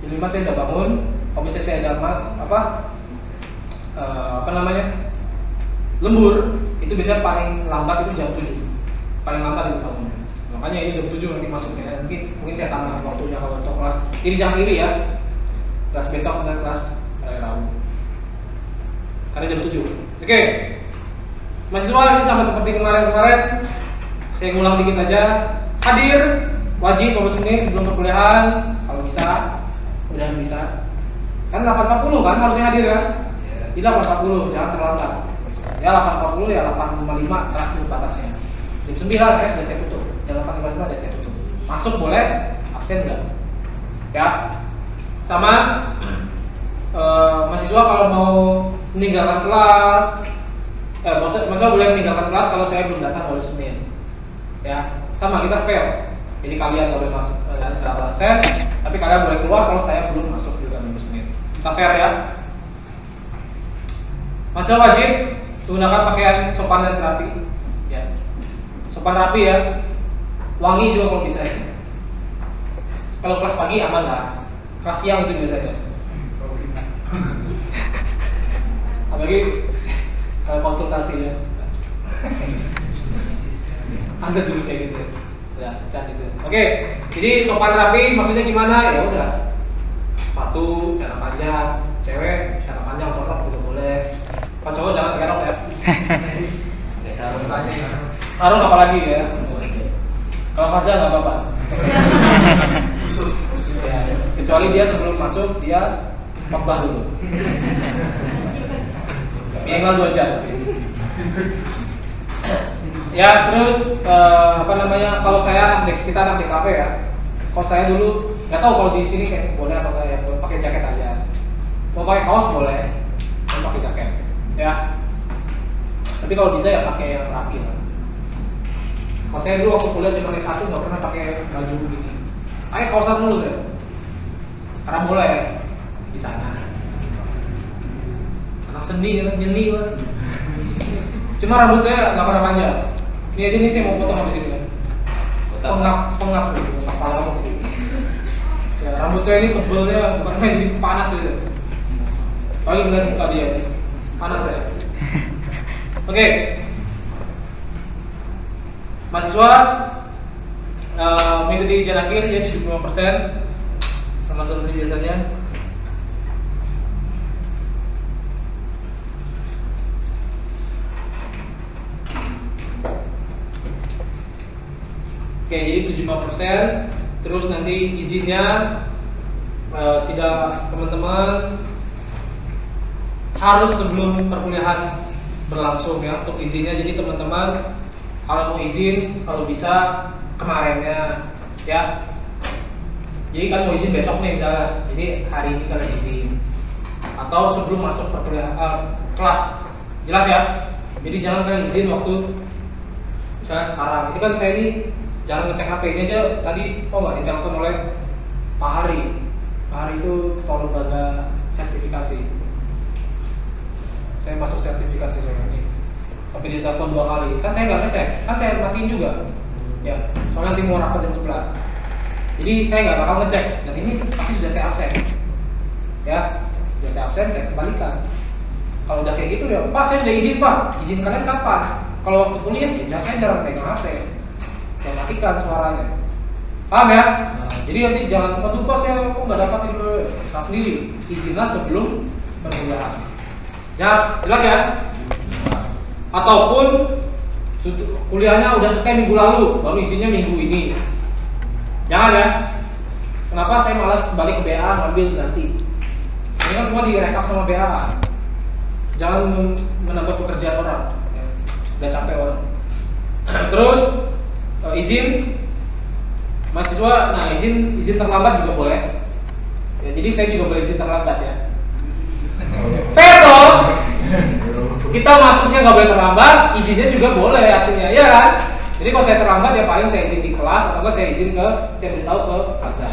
Jam 5 saya udah bangun. Kalau misalnya saya ada lembur, itu biasanya paling lambat itu jam 7. Paling lambat itu bangunnya. Makanya ini jam 7 nanti masuknya. Nanti mungkin saya tambah waktunya kalau untuk kelas. Jadi jangan iri ya. Kelas besok dan kelas hari Rabu. Karena jam 7. Oke. Mahasiswa ini sama seperti kemarin-kemarin. Saya ngulang dikit aja. Hadir wajib 15 menit sebelum perkuliahan kalau bisa. Mudah bisa. Kan 8.40 kan harusnya hadir kan? Jadi 8.40 jangan terlambat. Ya 8.40 ya 8.55 terakhir batasnya. Jam 9 ya sudah saya tutup. Jam 8.55 sudah saya tutup. Masuk boleh, absen enggak? Ya. Sama mahasiswa kalau mau meninggalkan kelas, mahasiswa boleh meninggalkan kelas kalau saya belum datang baru Senin. Ya, sama kita fair. Jadi kalian boleh masuk berapa persen, tapi kalian boleh keluar kalau saya belum masuk juga baru Senin. Kita fair ya. Mahasiswa wajib menggunakan pakaian sopan dan rapi. Ya, sopan rapi ya. Wangi juga kalau bisa. Kalau kelas pagi aman lah. Kelas siang itu biasanya. Apalagi kalau konsultasi ya. Ada dulu kayak gitu. Ya, cat itu. Oke, jadi sopan rapi maksudnya gimana? Ya udah. Sepatu, celana panjang, cewek celana panjang atau rok juga boleh. Kalau cowok jangan pakai rok ya. Sarung aja. Sarung apalagi ya. Kalau Faza nggak apa-apa. Khusus. Ya, kecuali dia sebelum masuk dia khotbah dulu. Minimal 2 jam. Ya terus kalau saya kita anak DKV ya. Kalau saya dulu nggak tahu kalau di sini kayak boleh apa enggak ya, pakai jaket aja. Mau pakai kaos boleh, mau pakai jaket. Ya. Tapi kalau bisa ya pakai yang rapi lah. Kalau saya dulu waktu kuliah cuma S1 nggak pernah pakai baju begini. Pakai kaosan dulu deh. Karena boleh di sana. Anak seni kan nyeni lah. Cuma rambut saya nggak pernah panjang. Ini aja nih saya mau potong habis ini kan. Pengap gitu, kepala gitu. Ya, rambut saya ini tebelnya bukan main jadi panas gitu. Paling ngeliat muka dia nih. Panas saya. Oke. Mahasiswa mengikuti ujian akhir ya 75% sama seperti biasanya. Oke, jadi 75%. Terus nanti izinnya tidak, teman-teman harus sebelum perkuliahan berlangsung ya untuk izinnya. Jadi teman-teman kalau mau izin, kalau bisa kemarinnya ya. Jadi kan mau izin besok nih misalnya, jadi hari ini kalian izin atau sebelum masuk perkuliahan kelas, jelas ya. Jadi jangan kalian izin waktu misalnya sekarang. Ini kan saya ini jangan ngecek HP ini aja tadi, nggak ditelepon oleh Pak Hari. Pak Hari itu tolong lembaga sertifikasi. Saya masuk sertifikasi soalnya ini. Tapi ditelepon 2 kali, kan saya nggak ngecek, kan saya matiin juga. Ya, soalnya nanti mau rapat jam 11. Jadi saya nggak bakal ngecek, dan ini pasti sudah saya absen. Ya, sudah saya absen, saya kembalikan. Kalau udah kayak gitu ya, Pak saya sudah izin Pak, izin kalian kapan? Kalau waktu kuliah, ya saya jarang pegang HP. Saya matikan suaranya. Paham ya? Jadi nanti jangan, aduh Pak saya kok nggak dapat itu, salah sendiri. Izinlah sebelum perkuliahan. Ya, jelas ya? Ataupun kuliahnya udah selesai minggu lalu, baru izinnya minggu ini. Jangan ya. Kenapa saya malas kembali ke BA ngambil ganti? Ini kan semua direkap sama BA. Jangan menambah pekerjaan orang. Ya, udah capek orang. Terus izin mahasiswa, nah izin terlambat juga boleh. Ya, jadi saya juga boleh izin terlambat ya. Fair dong. Kita masuknya nggak boleh terlambat, izinnya juga boleh artinya, ya kan? Jadi kalau saya terlambat ya paling saya izin di kelas atau enggak saya beritahu ke Faza.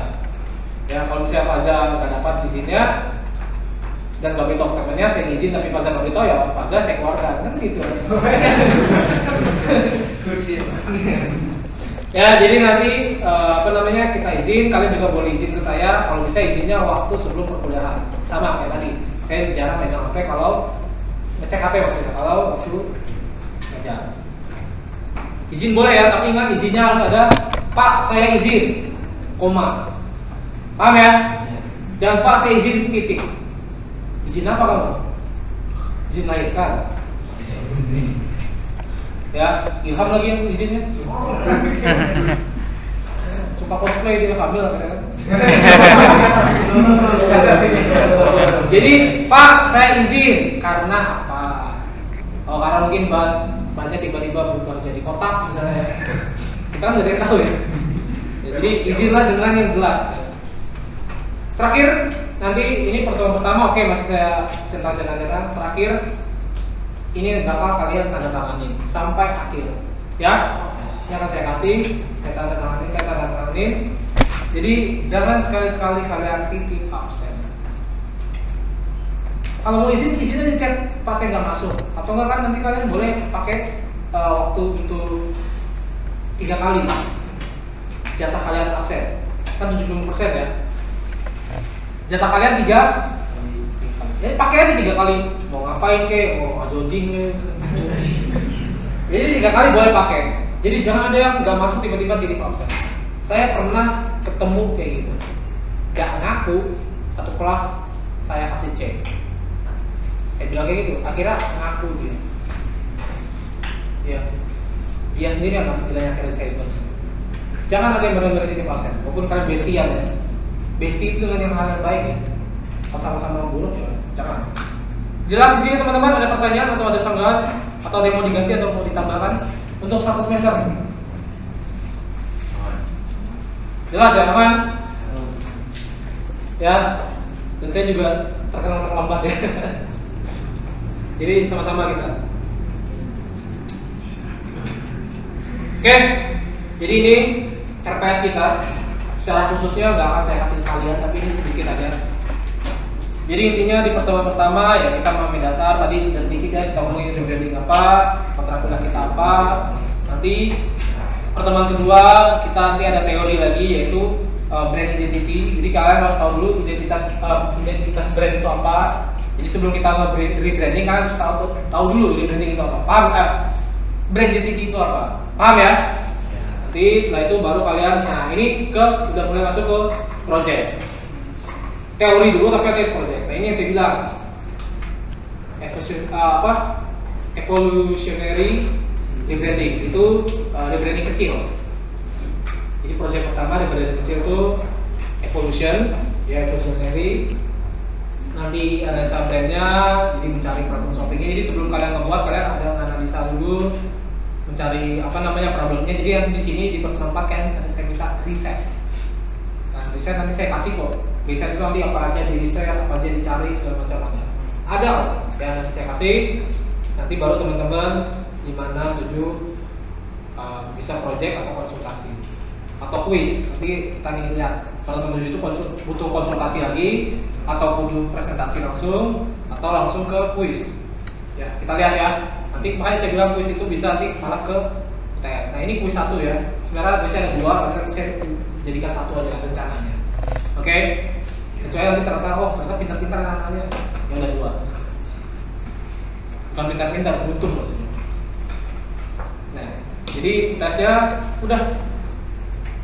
Ya kalau misalnya Faza nggak dapat izinnya dan nggak beritahu ke temannya, saya izin tapi Faza nggak beritahu, ya Faza saya keluarkan, kan gitu. Ya jadi nanti kita izin, kalian juga boleh izin ke saya. Kalau bisa izinnya waktu sebelum perkuliahan, sama kayak tadi. Saya jarang megang HP kalau ngecek HP maksudnya, kalau waktu ngajar. Izin boleh ya, tapi ingat izinnya harus ada Pak saya izin, koma. Paham ya? Jangan Pak saya izin titik. Izin apa kamu? Izin melahirkan. Ya, Ilham lagi yang izinnya. Suka cosplay dia hamil kan? Jadi Pak saya izin karena apa? Oh karena mungkin banyak tiba-tiba berubah jadi kotak misalnya. Kita kan nggak ada yang tahu ya. Jadi izinlah dengan yang jelas. Terakhir nanti ini pertemuan pertama, oke masih saya centang-centang. Terakhir ini bakal kalian tanda tanganin sampai akhir ya. Ini akan saya kasih, saya tanda tanganin. Jadi jangan sekali-sekali kalian titip absen. Kalau mau izin aja chat, Pak saya nggak masuk. Atau enggak kan nanti kalian boleh pakai waktu itu 3 kali jatah kalian absen. Kan 70% ya. Jatah kalian 3. Ya pakai aja 3 kali. Mau ngapain kek, mau jogging kek. Jadi 3 kali boleh pakai. Jadi jangan ada yang nggak masuk tiba-tiba titip absen. Saya pernah ketemu kayak gitu. Gak ngaku, satu kelas saya kasih cek. Saya bilang kayak gitu, akhirnya ngaku dia. Ya, dia sendiri yang bilangnya akhirnya saya ikut. Jangan ada yang benar-benar titip absen, walaupun kalian bestian ya. Bestie itu dengan yang hal yang baik ya. Kalau sama-sama memburuk ya, jangan. Jelas di sini teman-teman, ada pertanyaan atau ada sanggahan atau ada yang mau diganti atau mau ditambahkan untuk 1 semester? Jelas ya, aman? Ya, dan saya juga terkenal terlambat ya. Jadi sama-sama kita. Oke, jadi ini RPS kita. Secara khususnya nggak akan saya kasih kalian, tapi ini sedikit aja. Jadi intinya di pertemuan pertama ya kita memahami dasar, tadi sudah sedikit ya kita ngomongin rebranding apa, kontrak kuliah kita apa. Nanti pertemuan kedua kita nanti ada teori lagi yaitu brand identity. Jadi kalian harus tahu dulu identitas brand itu apa. Jadi sebelum kita nge-rebranding kalian harus tahu dulu rebranding itu apa. Paham? Brand identity itu apa? Paham ya? Nanti setelah itu baru kalian, nah ini udah mulai masuk ke project. Teori dulu tapi ada project. Nah ini yang saya bilang evolutionary rebranding itu rebranding kecil. Jadi proyek pertama daripada kecil itu evolution, ya evolutionary. Nanti analisa brandnya, jadi mencari problem solvingnya. Jadi sebelum kalian ngebuat, kalian ada analisa dulu, mencari apa namanya problemnya. Jadi nanti di sini di pertemuan 4 kan nanti saya minta riset. Nah riset nanti saya kasih kok. Riset itu nanti apa aja di riset, apa aja dicari segala macam ada ya nanti saya kasih. Nanti baru teman-teman 5, 6, 7 bisa project atau konsultasi atau quiz. Nanti kita lihat kalau teman-teman itu butuh konsultasi lagi atau butuh presentasi langsung atau langsung ke quiz. Ya kita lihat ya. Nanti makanya saya bilang quiz itu bisa nanti malah ke UTS. Nah ini quiz 1 ya. Sebenarnya biasanya ada 2, tapi saya jadikan 1 aja rencananya. Oke. Kecuali nanti ternyata ternyata pintar-pintar anak-anaknya. Ya udah 2. Bukan pintar-pintar, butuh maksudnya. Nah, jadi tesnya udah.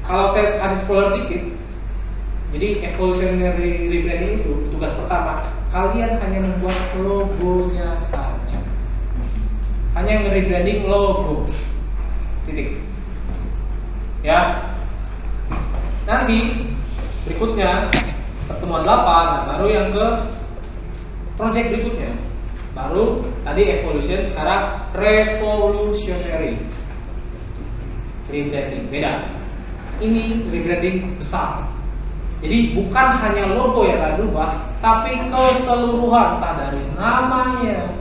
Kalau saya ada spoiler dikit, jadi evolutionary rebranding itu tugas pertama, kalian hanya membuat logonya saja. Hanya nge-rebranding logo. Titik. Ya. Nanti berikutnya pertemuan 8, nah baru yang ke project berikutnya. Baru tadi evolution, sekarang revolutionary rebranding. Beda. Ini rebranding besar. Jadi bukan hanya logo yang akan berubah, tapi keseluruhan, entah dari namanya,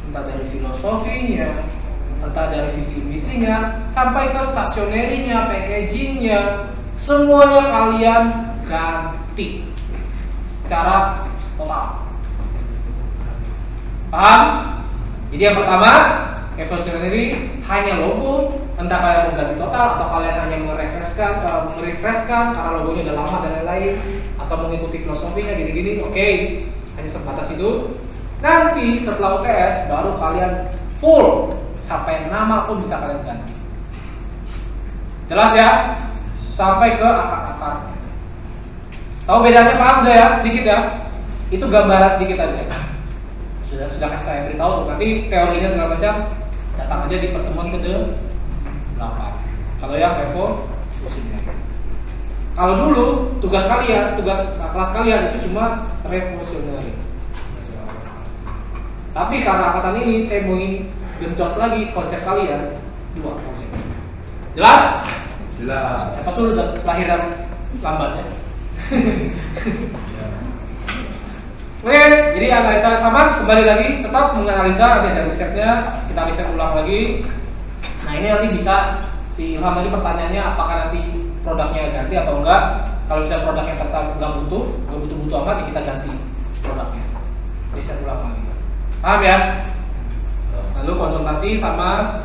entah dari filosofinya, entah dari visi misinya, sampai ke stationery-nya, packaging-nya, semuanya kalian ganti secara total. Paham? Jadi yang pertama, evolutionary hanya logo, entah kalian mau ganti total atau kalian hanya merefreshkan karena logonya udah lama dan lain-lain, atau mengikuti filosofinya gini-gini, oke, hanya sebatas itu. Nanti setelah UTS baru kalian full sampai nama pun bisa kalian ganti. Jelas ya? Sampai ke akar-akar. Tahu bedanya, paham gak ya? Sedikit ya. Itu gambaran sedikit aja. Sudah kasih saya beritahu tuh. Nanti teorinya segala macam datang aja di pertemuan ke-8. Kalau yang evolutionary. Kalau dulu tugas kelas kalian itu cuma revolutionary. Tapi karena angkatan ini saya mau gencot lagi konsep kalian 2 konsep. Jelas? Jelas. Siapa suruh kelahiran lambatnya? Oke, jadi analisa sama, kembali lagi tetap menganalisa, nanti ada risetnya, kita riset ulang lagi. Nah ini nanti bisa si Ilham tadi pertanyaannya apakah nanti produknya ganti atau enggak. Kalau misalnya produk yang tetap nggak butuh amat, ya kita ganti produknya, riset ulang lagi. Paham ya? Lalu konsultasi sama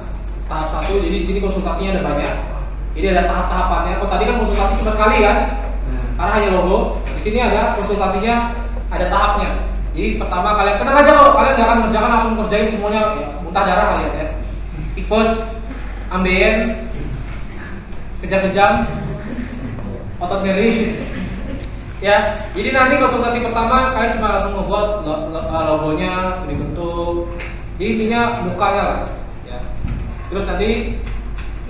tahap 1, jadi di sini konsultasinya ada banyak. Jadi ada tahap-tahapannya. Kalau tadi kan konsultasi cuma sekali kan? Karena hanya logo. Di sini ada konsultasinya, ada tahapnya. Jadi pertama kalian tenang aja kok, kalian jangan langsung kerjain semuanya, ya, muntah darah kalian ya. Tipes, ambeien, kejam-kejam, otot nyeri. Ya, jadi nanti konsultasi pertama kalian cuma langsung membuat logonya, sudah dibentuk. Jadi intinya mukanya lah. Ya. Terus nanti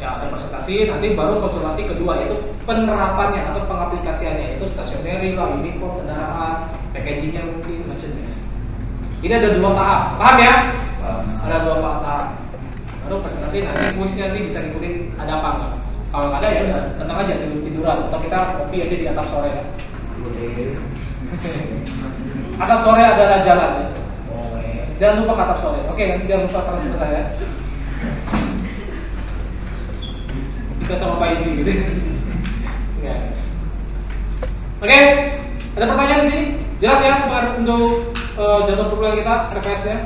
ya ada presentasi, nanti baru konsultasi kedua yaitu penerapannya atau pengaplikasiannya, yaitu stationery lah, uniform, kendaraan, packagingnya mungkin merchandise. Jadi ada 2 tahap, paham ya? Ada 2 tahap. Baru presentasi, nanti kuisnya nanti bisa ngikutin ada apa enggak. Kalau nggak ada ya udah datang aja tiduran atau kita kopi aja di atap sore ya. Atap sore adalah jalan ya. Jangan lupa ke atap sore. Oke, nanti jangan lupa transfer saya. Kita sama Pak Isi gitu. Ya. Oke, ada pertanyaan di sini? Jelas ya untuk jadwal perkuliahan kita, RPS ya.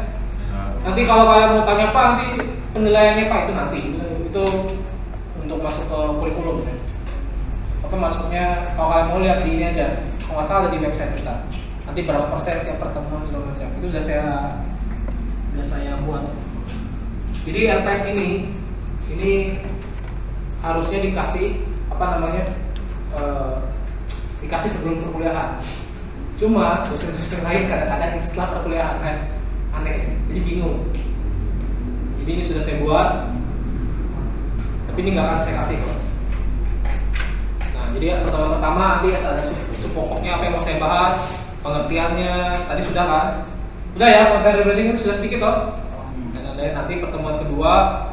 Nanti kalau kalian mau tanya Pak, nanti penilaiannya Pak itu nanti itu untuk masuk ke kurikulum. Apa masuknya? Kalau kalian mau lihat di ini aja, kalau nggak salah ada di website kita. Nanti berapa persen tiap pertemuan segala macam. Itu sudah saya buat. Jadi RPS ini harusnya dikasih dikasih sebelum perkuliahan. Cuma dosen-dosen lain kadang-kadang setelah perkuliahan kan aneh, jadi bingung. Jadi ini sudah saya buat, tapi ini nggak akan saya kasih kok. Jadi pertemuan pertama nanti ada pokoknya apa yang mau saya bahas, pengertiannya tadi sudah kan? Udah ya, materi branding itu sudah sedikit toh. Dan nanti pertemuan kedua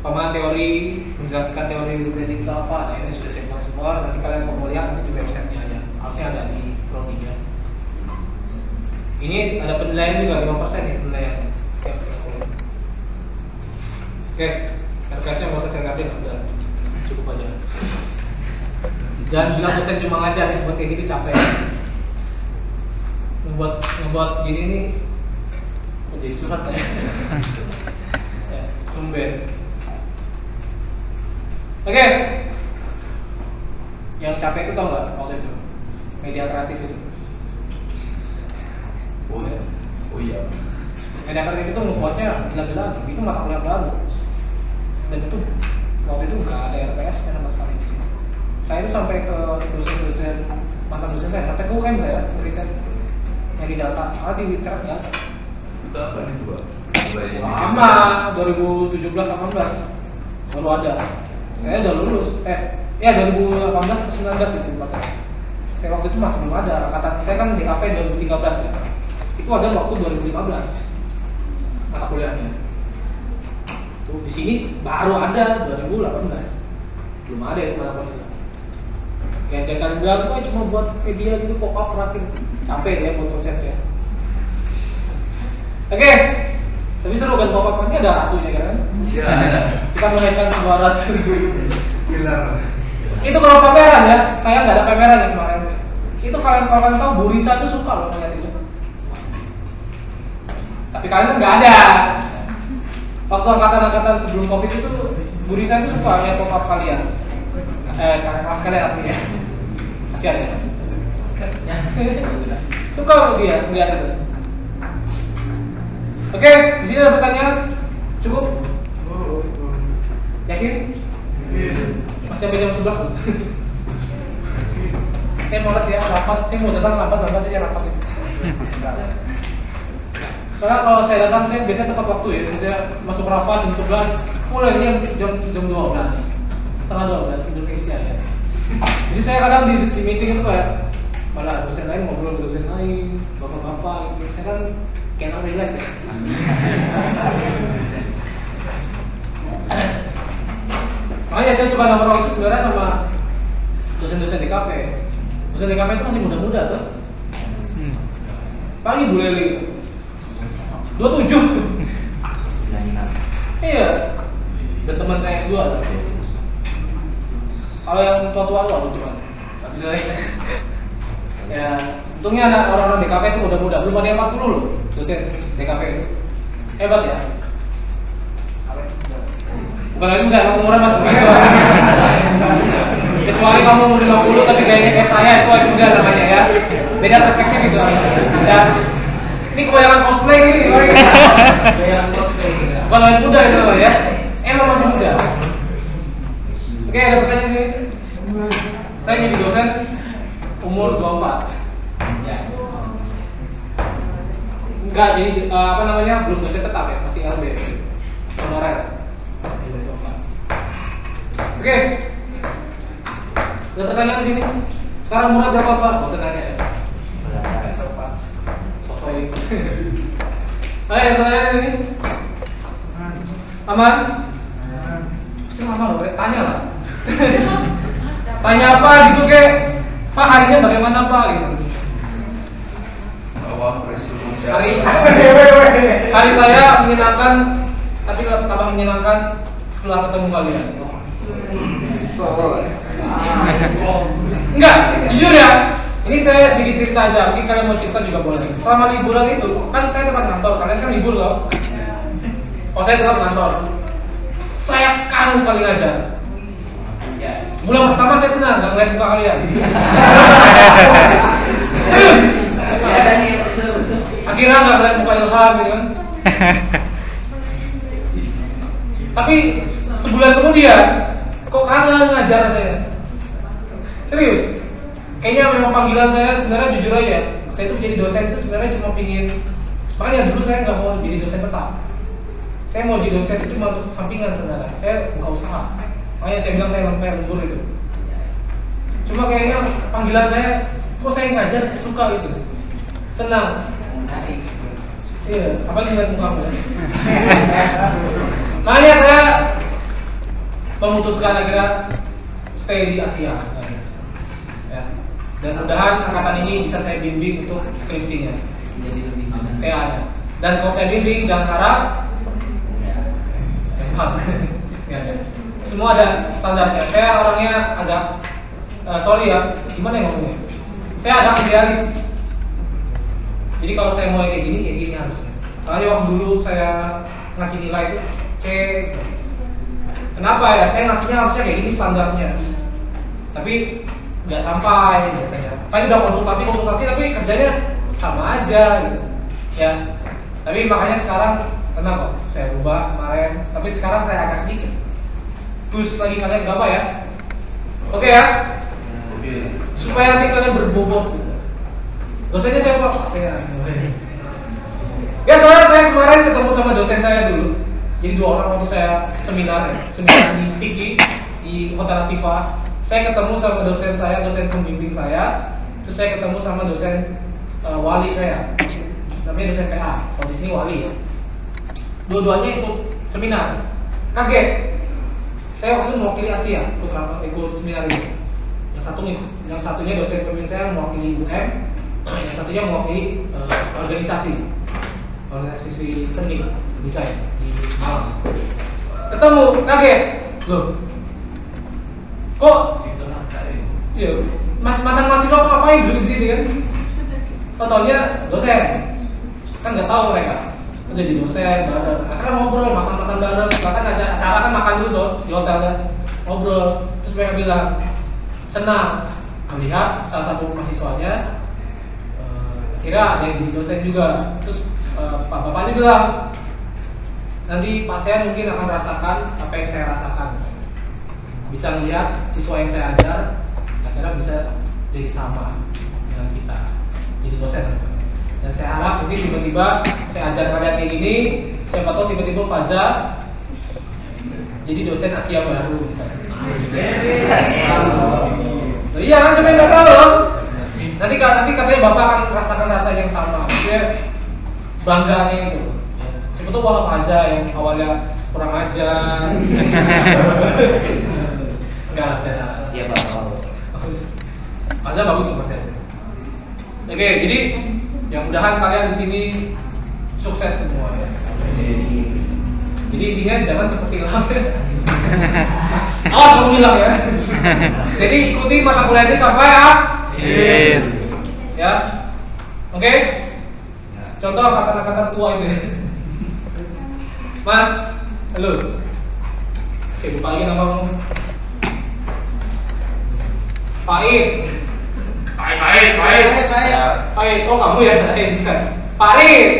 pemahaman teori, menjelaskan teori branding itu apa. Nah ini sudah saya buat semua. Nanti kalian mau lihat nanti di websitenya aja. Harusnya ada di Pro 3. Ini ada penilaian juga 5% ya penilaian setiap kuliah. Oke, RKS-nya nggak usah saya ngatin, udah cukup aja. Jangan bilang dosen cuma ngajar ya, buat kayak gitu capek. Ngebuat gini nih, jadi curhat saya. Ya, tumben. Oke, yang capek itu tau nggak waktu itu? Media kreatif itu. Oh iya. Media kreatif itu membuatnya gila-gilaan, itu mata kuliah baru. Dan itu waktu itu nggak ada RPS sama sekali di sini. Saya itu sampai ke dosen-dosen, mantan dosen saya, sampai ke UM saya riset nyari data, di internet nggak ada. Itu apa nih coba? Lama, 2017-18 baru ada. Saya udah lulus, 2018 atau 19 itu pas saya waktu itu masih belum ada. Angkatan saya kan di KV 2013 ya. Itu ada waktu 2015 mata kuliahnya. Tuh di sini baru ada 2018. Belum ada itu mata kuliah. Gencatan baru tuh cuma buat media gitu pop-up terakhir. Capek ya buat konsepnya. Oke. Tapi seru kan pop-up ini ada ratunya kan? Iya. Kita melahirkan sebuah ratu. Pilar. Itu kalau pameran ya, saya nggak ada pameran ya kemarin. Itu kalian tahu Bu Risa itu suka loh ngeliat itu. Tapi kalian kan nggak ada. Waktu angkatan-angkatan sebelum COVID itu Bu Risa itu suka lihat pop-up kalian. Kakak kelas kalian artinya. Kasihan ya. Suka loh dia melihat itu. Oke, di sini ada pertanyaan. Cukup? Yakin? Masih sampai jam 11 loh. Saya males ya, rapat. Saya mau datang lambat aja rapat itu. Karena kalau saya datang, saya biasanya tepat waktu ya. Saya masuk rapat jam 11, mulainya jam 12, setengah 12 Indonesia ya. Jadi saya kadang di meeting itu kayak malah dosen lain ngobrol dengan dosen lain, bapak-bapak gitu. Saya kan cannot relate ya. Makanya saya suka nongkrong itu sebenarnya sama dosen-dosen di kafe. Dosen di kafe itu masih muda-muda tuh. Paling Bu Leli gitu. 27. Iya. Dan teman saya S2 tuh. Kalau yang tua-tua tuh aku cuma nggak bisa ya, untungnya ada orang-orang di kafe itu muda-muda, belum ada yang 40 loh dosen di kafe itu. Hebat ya. Bukan lagi enggak, umurnya masih segitu. Kecuali kamu umur 50 tapi gayanya kayak saya, itu muda namanya ya. Beda perspektif itu. Ya. Ini kebanyakan cosplay gini. Kebanyakan cosplay. Bukan lagi muda itu ya. Emang masih muda. Oke, ada pertanyaan sini. Saya jadi dosen umur 24. Ya. Enggak, jadi belum dosen tetap ya, masih LB. Honorer. Oke. Ada pertanyaan di sini. Sekarang umurnya berapa, Pak? Bosan nanya ya. Berapa? Sotoy. Ayo, pertanyaan ini. Aman? Pasti lama loh, tanya lah. Tanya apa gitu kek? Pak, harinya bagaimana Pak gitu. Hari saya menyenangkan, tapi tambah menyenangkan setelah ketemu kalian. Enggak, jujur ya. Ini saya sedikit cerita aja, mungkin kalian mau cerita juga boleh. Selama liburan itu, kan saya tetap ngantor, kalian kan libur loh. Oh, saya tetap ngantor. Saya kangen sekali ngajar. Bulan pertama saya senang, nggak ngeliat muka kalian. Serius? Akhirnya nggak ngeliat muka Ilham gitu kan. Tapi sebulan kemudian, kok kangen ngajar saya? Serius? Kayaknya memang panggilan saya sebenarnya jujur aja. Saya itu jadi dosen itu sebenarnya cuma pingin. Makanya dulu saya nggak mau jadi dosen tetap. Saya mau jadi dosen itu cuma untuk sampingan sebenarnya. Saya buka usaha. Makanya saya bilang saya lempar lembur itu. Cuma kayaknya panggilan saya, kok saya ngajar suka gitu, senang. Iya, apalagi ngeliat muka aku. Makanya saya memutuskan akhirnya stay di Asia. Ya. Dan mudah-mudahan angkatan ini bisa saya bimbing untuk skripsinya, jadi lebih PA-nya. Dan kalau saya bimbing jangan harap, semua ada standarnya. Saya orangnya agak sorry ya, gimana ya ngomongnya? Saya agak idealis. Jadi kalau saya mau kayak gini harusnya. Makanya waktu dulu saya ngasih nilai itu C. Kenapa ya? Saya ngasihnya harusnya kayak gini standarnya. Tapi nggak sampai biasanya. Paling udah konsultasi tapi kerjanya sama aja gitu. Ya. Tapi makanya sekarang tenang kok, saya rubah kemarin. Tapi sekarang saya agak sedikit plus lagi kalian gak apa ya? Oke ya? Supaya nanti kalian berbobot. Dosennya siapa? Saya. Ya soalnya saya kemarin ketemu sama dosen saya dulu. Jadi 2 orang waktu saya seminar di Sticky di Hotel Siva. Saya ketemu sama dosen saya, dosen pembimbing saya. Terus saya ketemu sama dosen wali saya. Namanya dosen PA. Kalau di sini wali ya. Dua-duanya ikut seminar. Kaget. Saya waktu itu mewakili Asia, ikut seminar ini. Yang satunya dosen pembimbing saya mewakili UM, yang satunya mewakili organisasi seni desain di Malang. Ketemu, kaget, loh, kok? Iya, mantan mahasiswa ngapain dulu di sini kan? Fotonya dosen, kan nggak tahu mereka. Udah di dosen bareng, akhirnya ngobrol, makan bareng. Bahkan acara kan makan dulu tuh di hotel kan, ngobrol. Terus mereka bilang senang melihat salah satu mahasiswanya kira ada yang jadi dosen juga. Terus pak bapaknya bilang nanti pasien mungkin akan rasakan apa yang saya rasakan, bisa melihat siswa yang saya ajar akhirnya bisa jadi sama dengan kita, jadi dosen. Dan saya harap mungkin tiba-tiba saya ajar kalian kayak gini, siapa tahu tiba-tiba Faza jadi dosen Asia baru misalnya. Iya kan, sampai nggak tahu. Nanti katanya bapak akan merasakan rasa yang sama, dia bangganya itu. Siapa tahu wah Faza yang awalnya kurang ajar. Enggak lah, Iya Pak. Faza bagus kok Faza. Oke, jadi yang mudahan kalian di sini sukses semua ya. Jadi intinya jangan seperti lama. Awas kamu bilang ya. Jadi ikuti mata kuliah ini sampai akhir. Ya. Oke? Contoh kata-kata tua ini. Mas, halo. Oke, lupa lagi namamu. Faid. Oh kamu ya, Farid.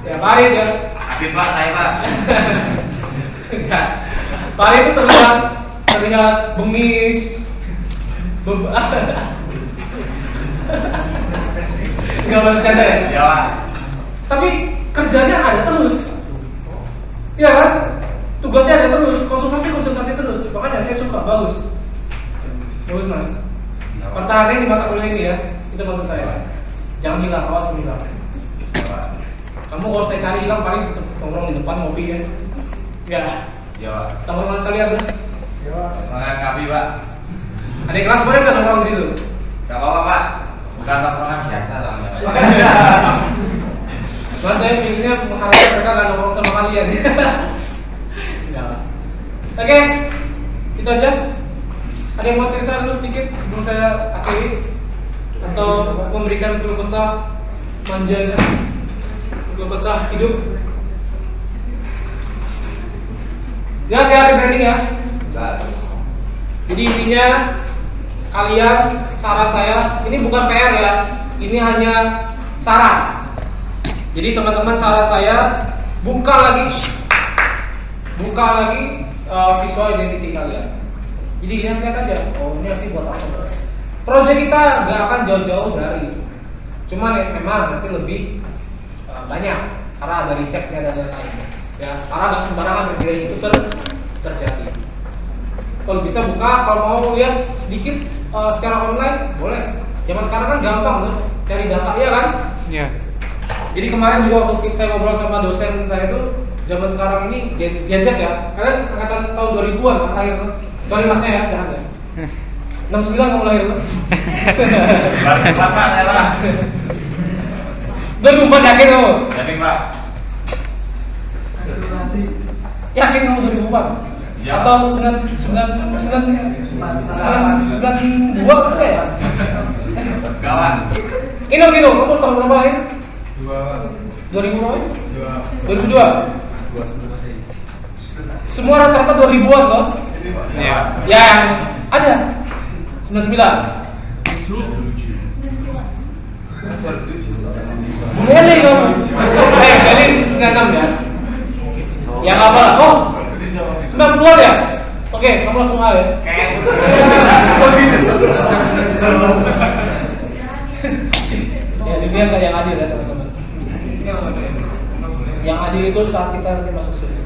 Ya Farid ya. Habib Pak, saya Pak. Enggak. Farid itu terlihat bengis. Enggak bercanda ya? Ya. Tapi kerjanya ada terus. Iya kan? Tugasnya ada terus, konsentrasi terus. Makanya saya suka, bagus Mas. Pertahanan di mata kuliah ini ya, itu maksud saya. Jangan hilang, awas hilang. Kamu kalau saya cari hilang paling tetap nongkrong di depan ngopi ya. Ya. Ya. Tongkrongan kalian tuh. Ya. Makan kopi Pak. Ada kelas boleh nggak nongkrong di situ? Gak apa-apa Pak. Bukan tongkrongan biasa namanya Mas. Mas saya pinginnya mengharapkan mereka nggak nongkrong sama kalian. Enggak. Oke, itu aja. Ada yang mau cerita dulu sedikit sebelum saya akhiri atau memberikan keluh kesah manjanya, keluh kesah hidup? Ya saya ada branding ya. Jadi intinya kalian, saran saya ini bukan PR ya, ini hanya saran. Jadi teman-teman saran saya buka lagi visual identity kalian. Jadi lihat aja, oh ini sih buat apa? Project kita nggak akan jauh-jauh dari itu. Cuman ya, memang nanti lebih banyak karena ada risetnya dan lain-lain. Ya, karena nggak sembarangan itu terjadi. Kalau bisa buka, kalau mau lihat sedikit secara online boleh. Zaman sekarang kan gampang tuh cari data, ya kan? Iya. Jadi kemarin juga waktu saya ngobrol sama dosen saya tuh, zaman sekarang ini Gen Z ya. Kalian angkatan tahun 2000-an kan lahir tuh. Kecuali masnya ya, jangan ya. 69 kamu lahir tuh. Bapak ya lah. 2004 yakin kamu? Yakin Pak? Yakin kamu 2004? Ya. Atau 92 enggak ya? Kawan. Kino, kamu tahun berapa lahir? 2000 berapa? 2002. Semua rata-rata 2000-an toh? Iya. Yang ada 99. Boleh kamu. Jadi 96 ya. Yang apa? Oh, 90-an ya? Oke, kamu langsung A ya. Ya, dilihat kan yang adil ya teman-teman. Yang adil itu saat kita nanti masuk surga.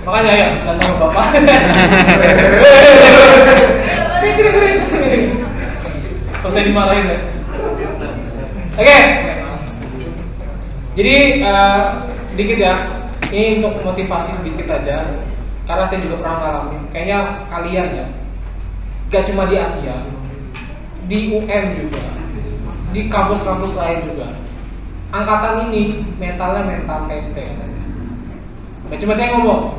Makanya ya, dan nama bapak. Kok saya dimarahin ya? Oke. Jadi sedikit ya, ini untuk motivasi sedikit aja, karena saya juga pernah ngalamin. Kayaknya kalian ya, gak cuma di Asia, di UM juga, di kampus-kampus lain juga. Angkatan ini mentalnya mental tempe. Gak cuma saya ngomong,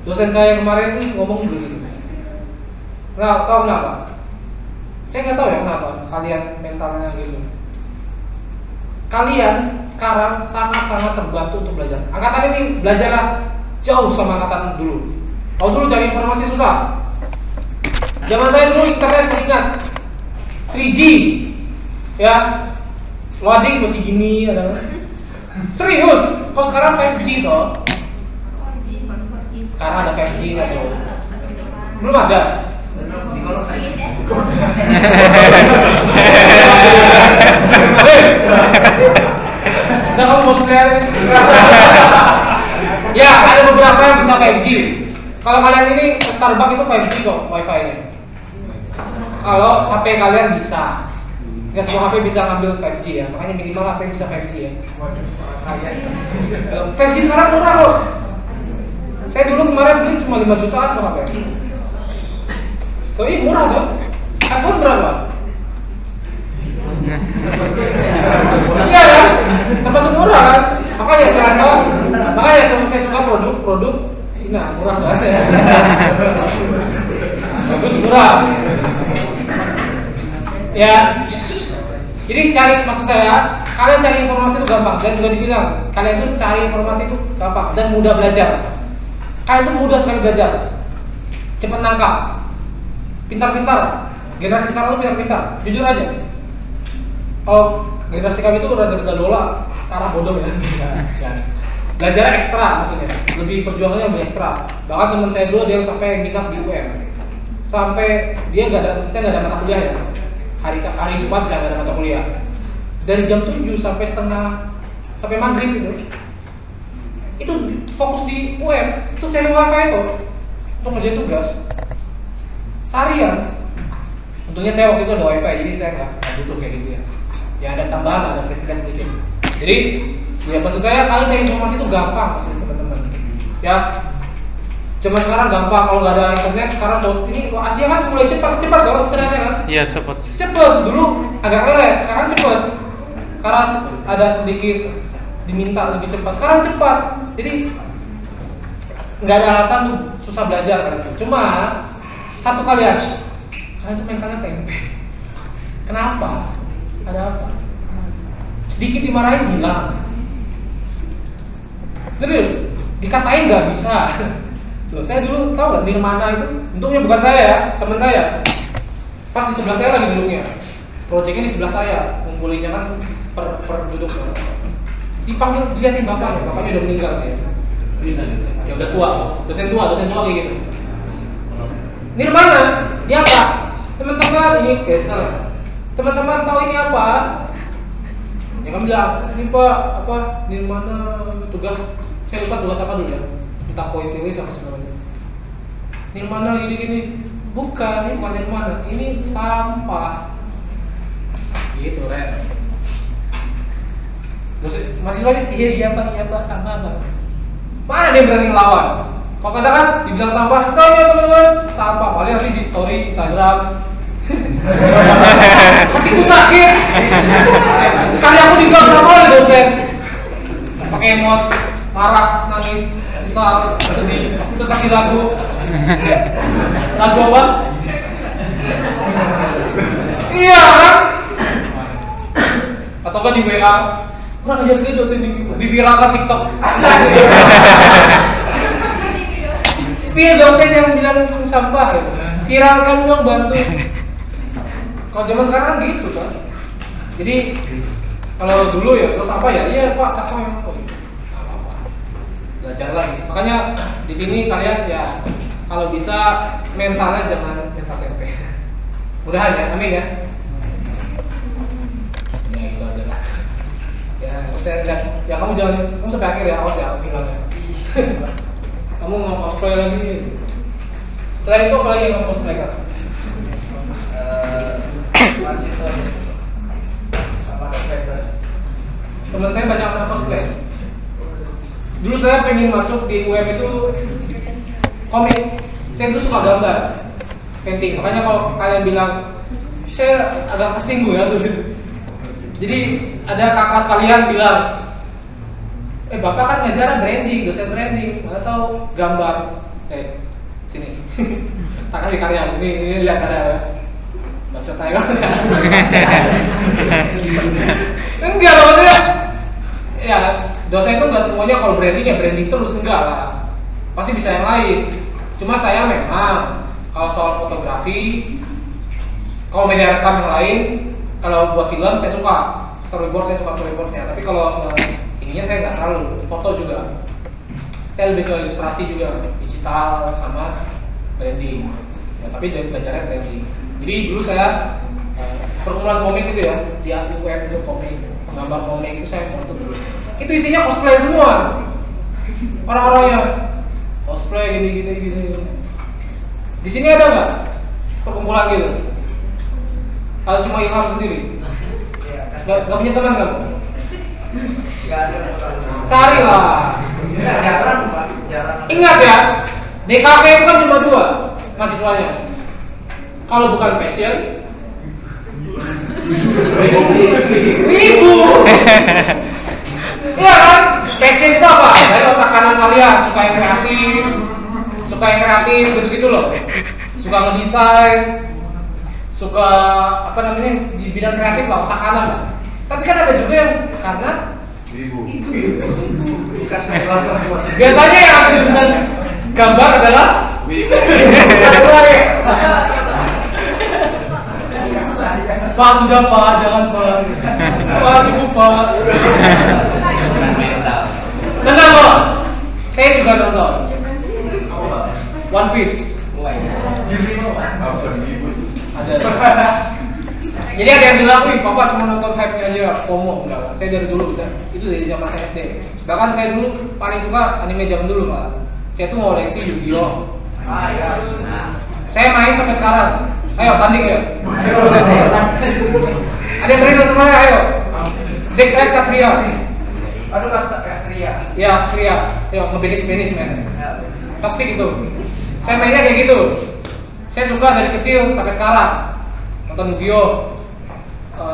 dosen saya kemarin ngomong begini. Nah, tahu kenapa? Saya nggak tahu ya kenapa kalian mentalnya gitu. Kalian sekarang sangat-sangat terbantu untuk belajar. Angkatan ini belajar jauh sama angkatan dulu. Kalau dulu cari informasi susah. Zaman saya dulu internet mengingat 3G, ya, loading masih gini, ada. Serius, kok sekarang 5G toh? Sekarang ada 5G atau belum ada? Udah kamu mau serius? Ya, ada beberapa yang bisa 5G. Kalau kalian ini ke Starbucks itu 5G kok wifi-nya. Kalau HP kalian bisa. Nggak semua HP bisa ngambil 5G ya, makanya minimal HP bisa 5G ya. 5G sekarang murah loh. Saya dulu kemarin beli cuma 5 jutaan tuh HP. Tuh, ini murah tuh. iPhone berapa? Iya kan? Termasuk murah kan? Makanya saya suka produk Cina, murah kan? Bagus, murah. Ya. Jadi maksud saya, kalian cari informasi itu gampang, dan juga dibilang kalian tuh cari informasi itu gampang dan mudah belajar. Kalian tuh mudah sekali belajar, cepat nangkap, pintar-pintar. Generasi sekarang tuh pintar-pintar, jujur aja. Kalau generasi kami itu rada-rada dola, ke arah bodoh ya. Belajar ekstra maksudnya, lebih perjuangannya lebih ekstra. Bahkan teman saya dulu dia sampai nginap di UM, sampai dia saya nggak ada mata kuliah ya. Hari Jumat saya nggak ada mata kuliah. Dari jam 7 sampai maghrib itu fokus di UM, itu cari wifi itu untuk ngerjain tugas seharian. Untungnya saya waktu itu ada wifi, jadi saya nggak butuh kayak gitu ya. Ya ada tambahan, ada privilege sedikit. Jadi ya maksud saya kalian cari informasi itu gampang maksudnya teman-teman. Ya cuma sekarang gampang, kalau nggak ada internet sekarang ini Asia kan mulai cepat kalau internetnya kan? Iya cepat. Cepet dulu agak lelet, sekarang cepet. Karena ada sedikit diminta lebih cepat, sekarang cepat. Jadi nggak ada alasan tuh susah belajar kan? Cuma satu kalian tuh mentalnya tempe. Kenapa? Ada apa? Sedikit dimarahin hilang. Terus dikatain nggak bisa. Loh, saya dulu tahu nggak Nirmana itu? Untungnya bukan saya ya, teman saya. Pas di sebelah saya lagi duduknya. Proyeknya di sebelah saya, ngumpulinnya kan per duduk. Dipanggil, dilihatin bapaknya udah meninggal sih. Ya udah tua, dosen tua kayak gitu. Nirmana, dia apa? Teman-teman ini Kester. Teman-teman tahu ini apa? Ya kan bilang, ini Pak, Nirmana tugas saya lupa tugas apa dulu ya, entah poin teori sama semuanya. Nirmana gini-gini, bukan, ini bukan nirmana, ini sampah. Gitu Ren. Mahasiswanya iya pak sama pak. Mana dia berani ngelawan? Kalau katakan dibilang sampah, tahu ya teman-teman, sampah. Paling nanti di story Instagram. Hatiku sakit. Karya aku dibilang sampah oleh dosen. Pakai emot, marah, nangis, misal, sedih, terus kasih lagu. Lagu apa? Iya kan? Atau kan di WA, kurang ajar sekali dosen diviralkan TikTok. Spill dosen yang bilang sampah ya. Viralkan dong, bantu. Kalau zaman sekarang kan gitu kan. Jadi kalau dulu ya, terus apa ya? Iya pak, sampah memang kok. Apa-apa. Belajar lagi. Makanya di sini kalian ya kalau bisa mentalnya jangan mental tempe. Mudahan ya, amin ya. Ya itu aja lah. Ya, saya lihat. Ya kamu sampai akhir ya, awas ya bilangnya. Kamu mau cosplay lagi. Selain itu apa lagi yang mau cosplay kan? Masih itu aja. Sama ada Teman saya banyak yang cosplay. Dulu saya pengen masuk di UM itu komik. Saya dulu suka gambar, painting. Makanya kalau kalian bilang saya agak tersinggung ya. Jadi ada kakak sekalian bilang, bapak kan ngajar branding, dosen branding, mana tahu gambar. Sini, tak kasih karya. Ini lihat karya. Baca tayo kan? Enggak loh maksudnya. Ya dosen itu nggak semuanya kalau branding ya branding terus, enggak lah. Pasti bisa yang lain. Cuma saya memang kalau soal fotografi, kalau media rekam yang lain, kalau buat film saya suka storyboard, saya suka storyboardnya. Tapi kalau ininya saya nggak terlalu, foto juga. Saya lebih ke ilustrasi juga, digital sama branding. Ya, tapi dari belajarnya branding. Jadi dulu saya perkumpulan komik itu ya, di UM itu komik, penggambar komik itu saya foto dulu. Itu isinya cosplay semua. Orang-orangnya cosplay gini. Di sini ada nggak perkumpulan gitu? Kalau cuma Ilham sendiri? Gak punya teman kamu? Gak ada. Carilah. Jarang pak, jarang. Ingat ya, DKP itu kan cuma 2 mahasiswanya. Kalau bukan passion, ribu. Iya kan? Passion itu apa? Dari otak kanan kalian, suka yang kreatif, gitu-gitu loh. Suka ngedesain, suka apa namanya di bidang kreatif lah, otak kanan lah. Tapi kan ada juga yang karena ibu. Biasanya yang ada di tulisan gambar adalah Pak sudah pak, jangan pak. Pak cukup pak. Nonton kok. Saya juga nonton One Piece. Ada. Jadi ada yang bilang, wih papa cuma nonton hype-nya aja, FOMO. Enggak, saya dari dulu bisa. Itu dari zaman saya SD. Bahkan saya dulu paling suka anime zaman dulu pak. Saya tuh mau koleksi Yu-Gi-Oh. Saya main sampai sekarang. Ayo tanding ya. Ada yang berani semuanya, ayo. Dex X Satria. Aduh Satria. Ya Satria. Ayo ngebenis men. Toxic itu. Saya mainnya kayak gitu. Saya suka dari kecil sampai sekarang. Nonton Yu-Gi-Oh.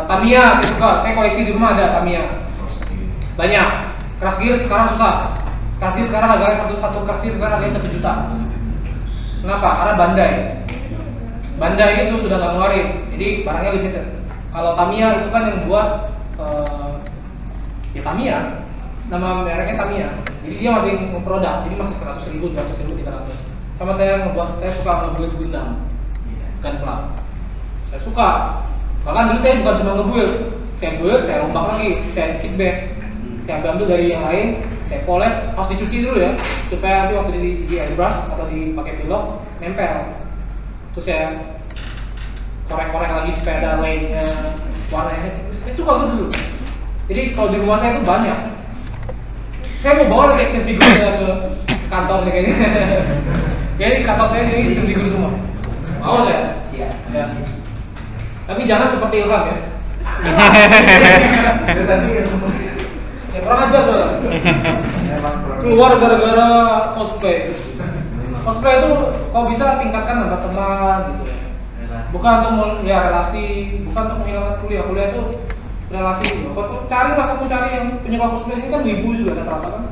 Tamiya saya suka. Saya koleksi di rumah ada Tamiya. Banyak. Crash Gear sekarang susah. Crash Gear sekarang harganya satu Crash Gear sekarang harganya 1 juta. Kenapa? Karena Bandai itu sudah nggak ngeluarin, jadi barangnya limited. Kalau Tamiya itu kan yang buat ya Tamiya, nama mereknya Tamiya. Jadi dia masih produk, jadi masih 100.000, 200.000, 300. Sama saya suka nge-build Gundam, Gunpla. Saya suka. Bahkan dulu saya bukan cuma nge-build, saya rombak lagi, saya kit base, saya ambil dari yang lain, saya poles, harus dicuci dulu ya, supaya nanti waktu di airbrush atau dipakai pilok nempel. Terus saya korek-korek lagi supaya ada lainnya, warnanya. Saya suka dulu. Jadi kalau di rumah saya itu banyak. Saya mau bawa nanti action figure saya ke kantor nih kayaknya. Jadi kantor saya ini action figure semua. Mau saya? Iya. Ya. Tapi jangan seperti Ilham ya. Ya kurang ajar soalnya. Keluar gara-gara cosplay. Cosplay itu kau bisa tingkatkan sama teman gitu. Bukan untuk ya relasi, bukan untuk menghilangkan kuliah. Kuliah itu relasi gitu. Kau tuh carilah, kamu cari yang penyuka cosplay ini kan wibu juga rata-rata kan.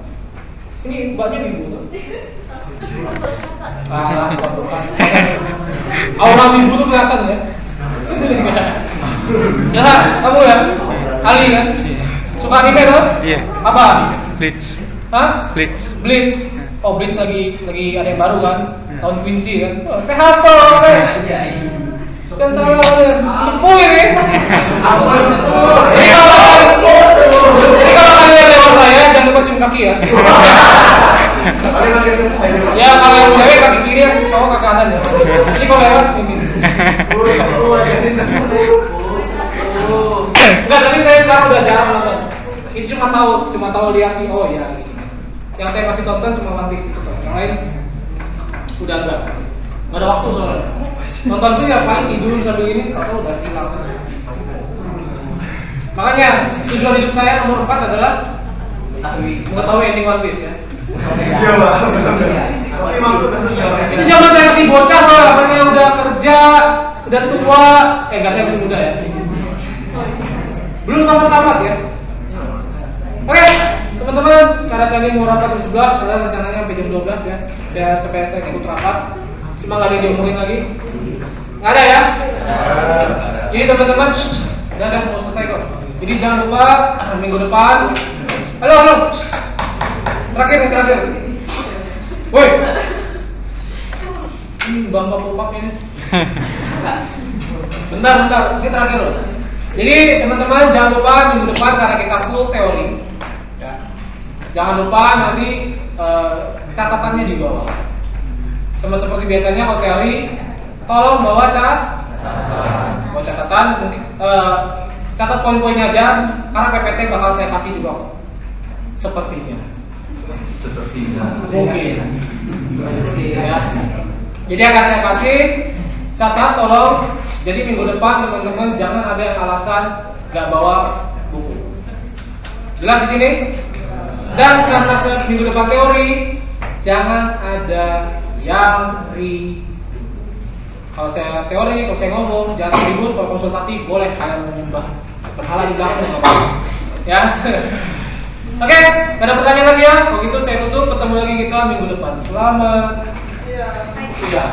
Ini mbaknya wibu tuh. Bukan. Aura wibu tuh kelihatan ya. Ya lah, kamu ya, Ali kan? Suka anime tuh? Iya. Apa? Bleach. Hah? Bleach. Bleach. Oh, Bleach lagi ada yang baru kan? Tahun Quincy kan? Oh, sehat toh, kan saya sepuh ini. Jadi kalau kalian lewat saya jangan lupa cium kaki ya. Ya kalau yang cewek kaki kiri, yang cowok kaki kanan ya. Jadi kalau lewat ini. Enggak, tapi saya sekarang udah jarang nonton. Ini cuma tahu lihat nih, oh ya gini. Yang saya masih tonton cuma One Piece itu kan. Yang lain udah enggak ada waktu soalnya. Nonton tuh ya paling tidur sambil ini, atau udah hilang terus. Makanya tujuan hidup saya nomor 4 adalah mengetahui ending One Piece ya. Iya Pak. Tapi emang sudah selesai. Itu zaman saya masih bocah soalnya, pas saya udah kerja, udah tua, enggak, saya masih muda ya. Belum tamat-tamat ya. Oke, teman-teman, karena saya ini mau rapat jam 11, padahal rencananya sampai jam 12 ya. Ya supaya saya ikut rapat. Cuma nggak ada yang diomongin lagi. Nggak ada ya? Jadi teman-teman, udah mau selesai kok. Jadi jangan lupa minggu depan. Halo. Terakhir. Woi. Ini bamba pop ini. Bentar. Ini terakhir loh. Jadi teman-teman jangan lupa minggu depan karena kita full teori. Ya. Jangan lupa nanti catatannya di bawah. Sama seperti biasanya kalau teori, tolong bawa catatan, mungkin catat poin-poinnya aja, karena PPT bakal saya kasih juga. Sepertinya. Mungkin. Ya. Jadi akan saya kasih catat, tolong. Jadi minggu depan teman-teman jangan ada yang alasan gak bawa buku. Jelas di sini? Dan karena saya minggu depan teori, jangan ada yang kalau saya teori, kalau saya ngomong, jangan ribut. Kalau konsultasi boleh kalian menyembah berhala di belakang ya. Oke, gak ada pertanyaan lagi ya. Kalau gitu saya tutup, ketemu lagi kita minggu depan. Selamat. Iya.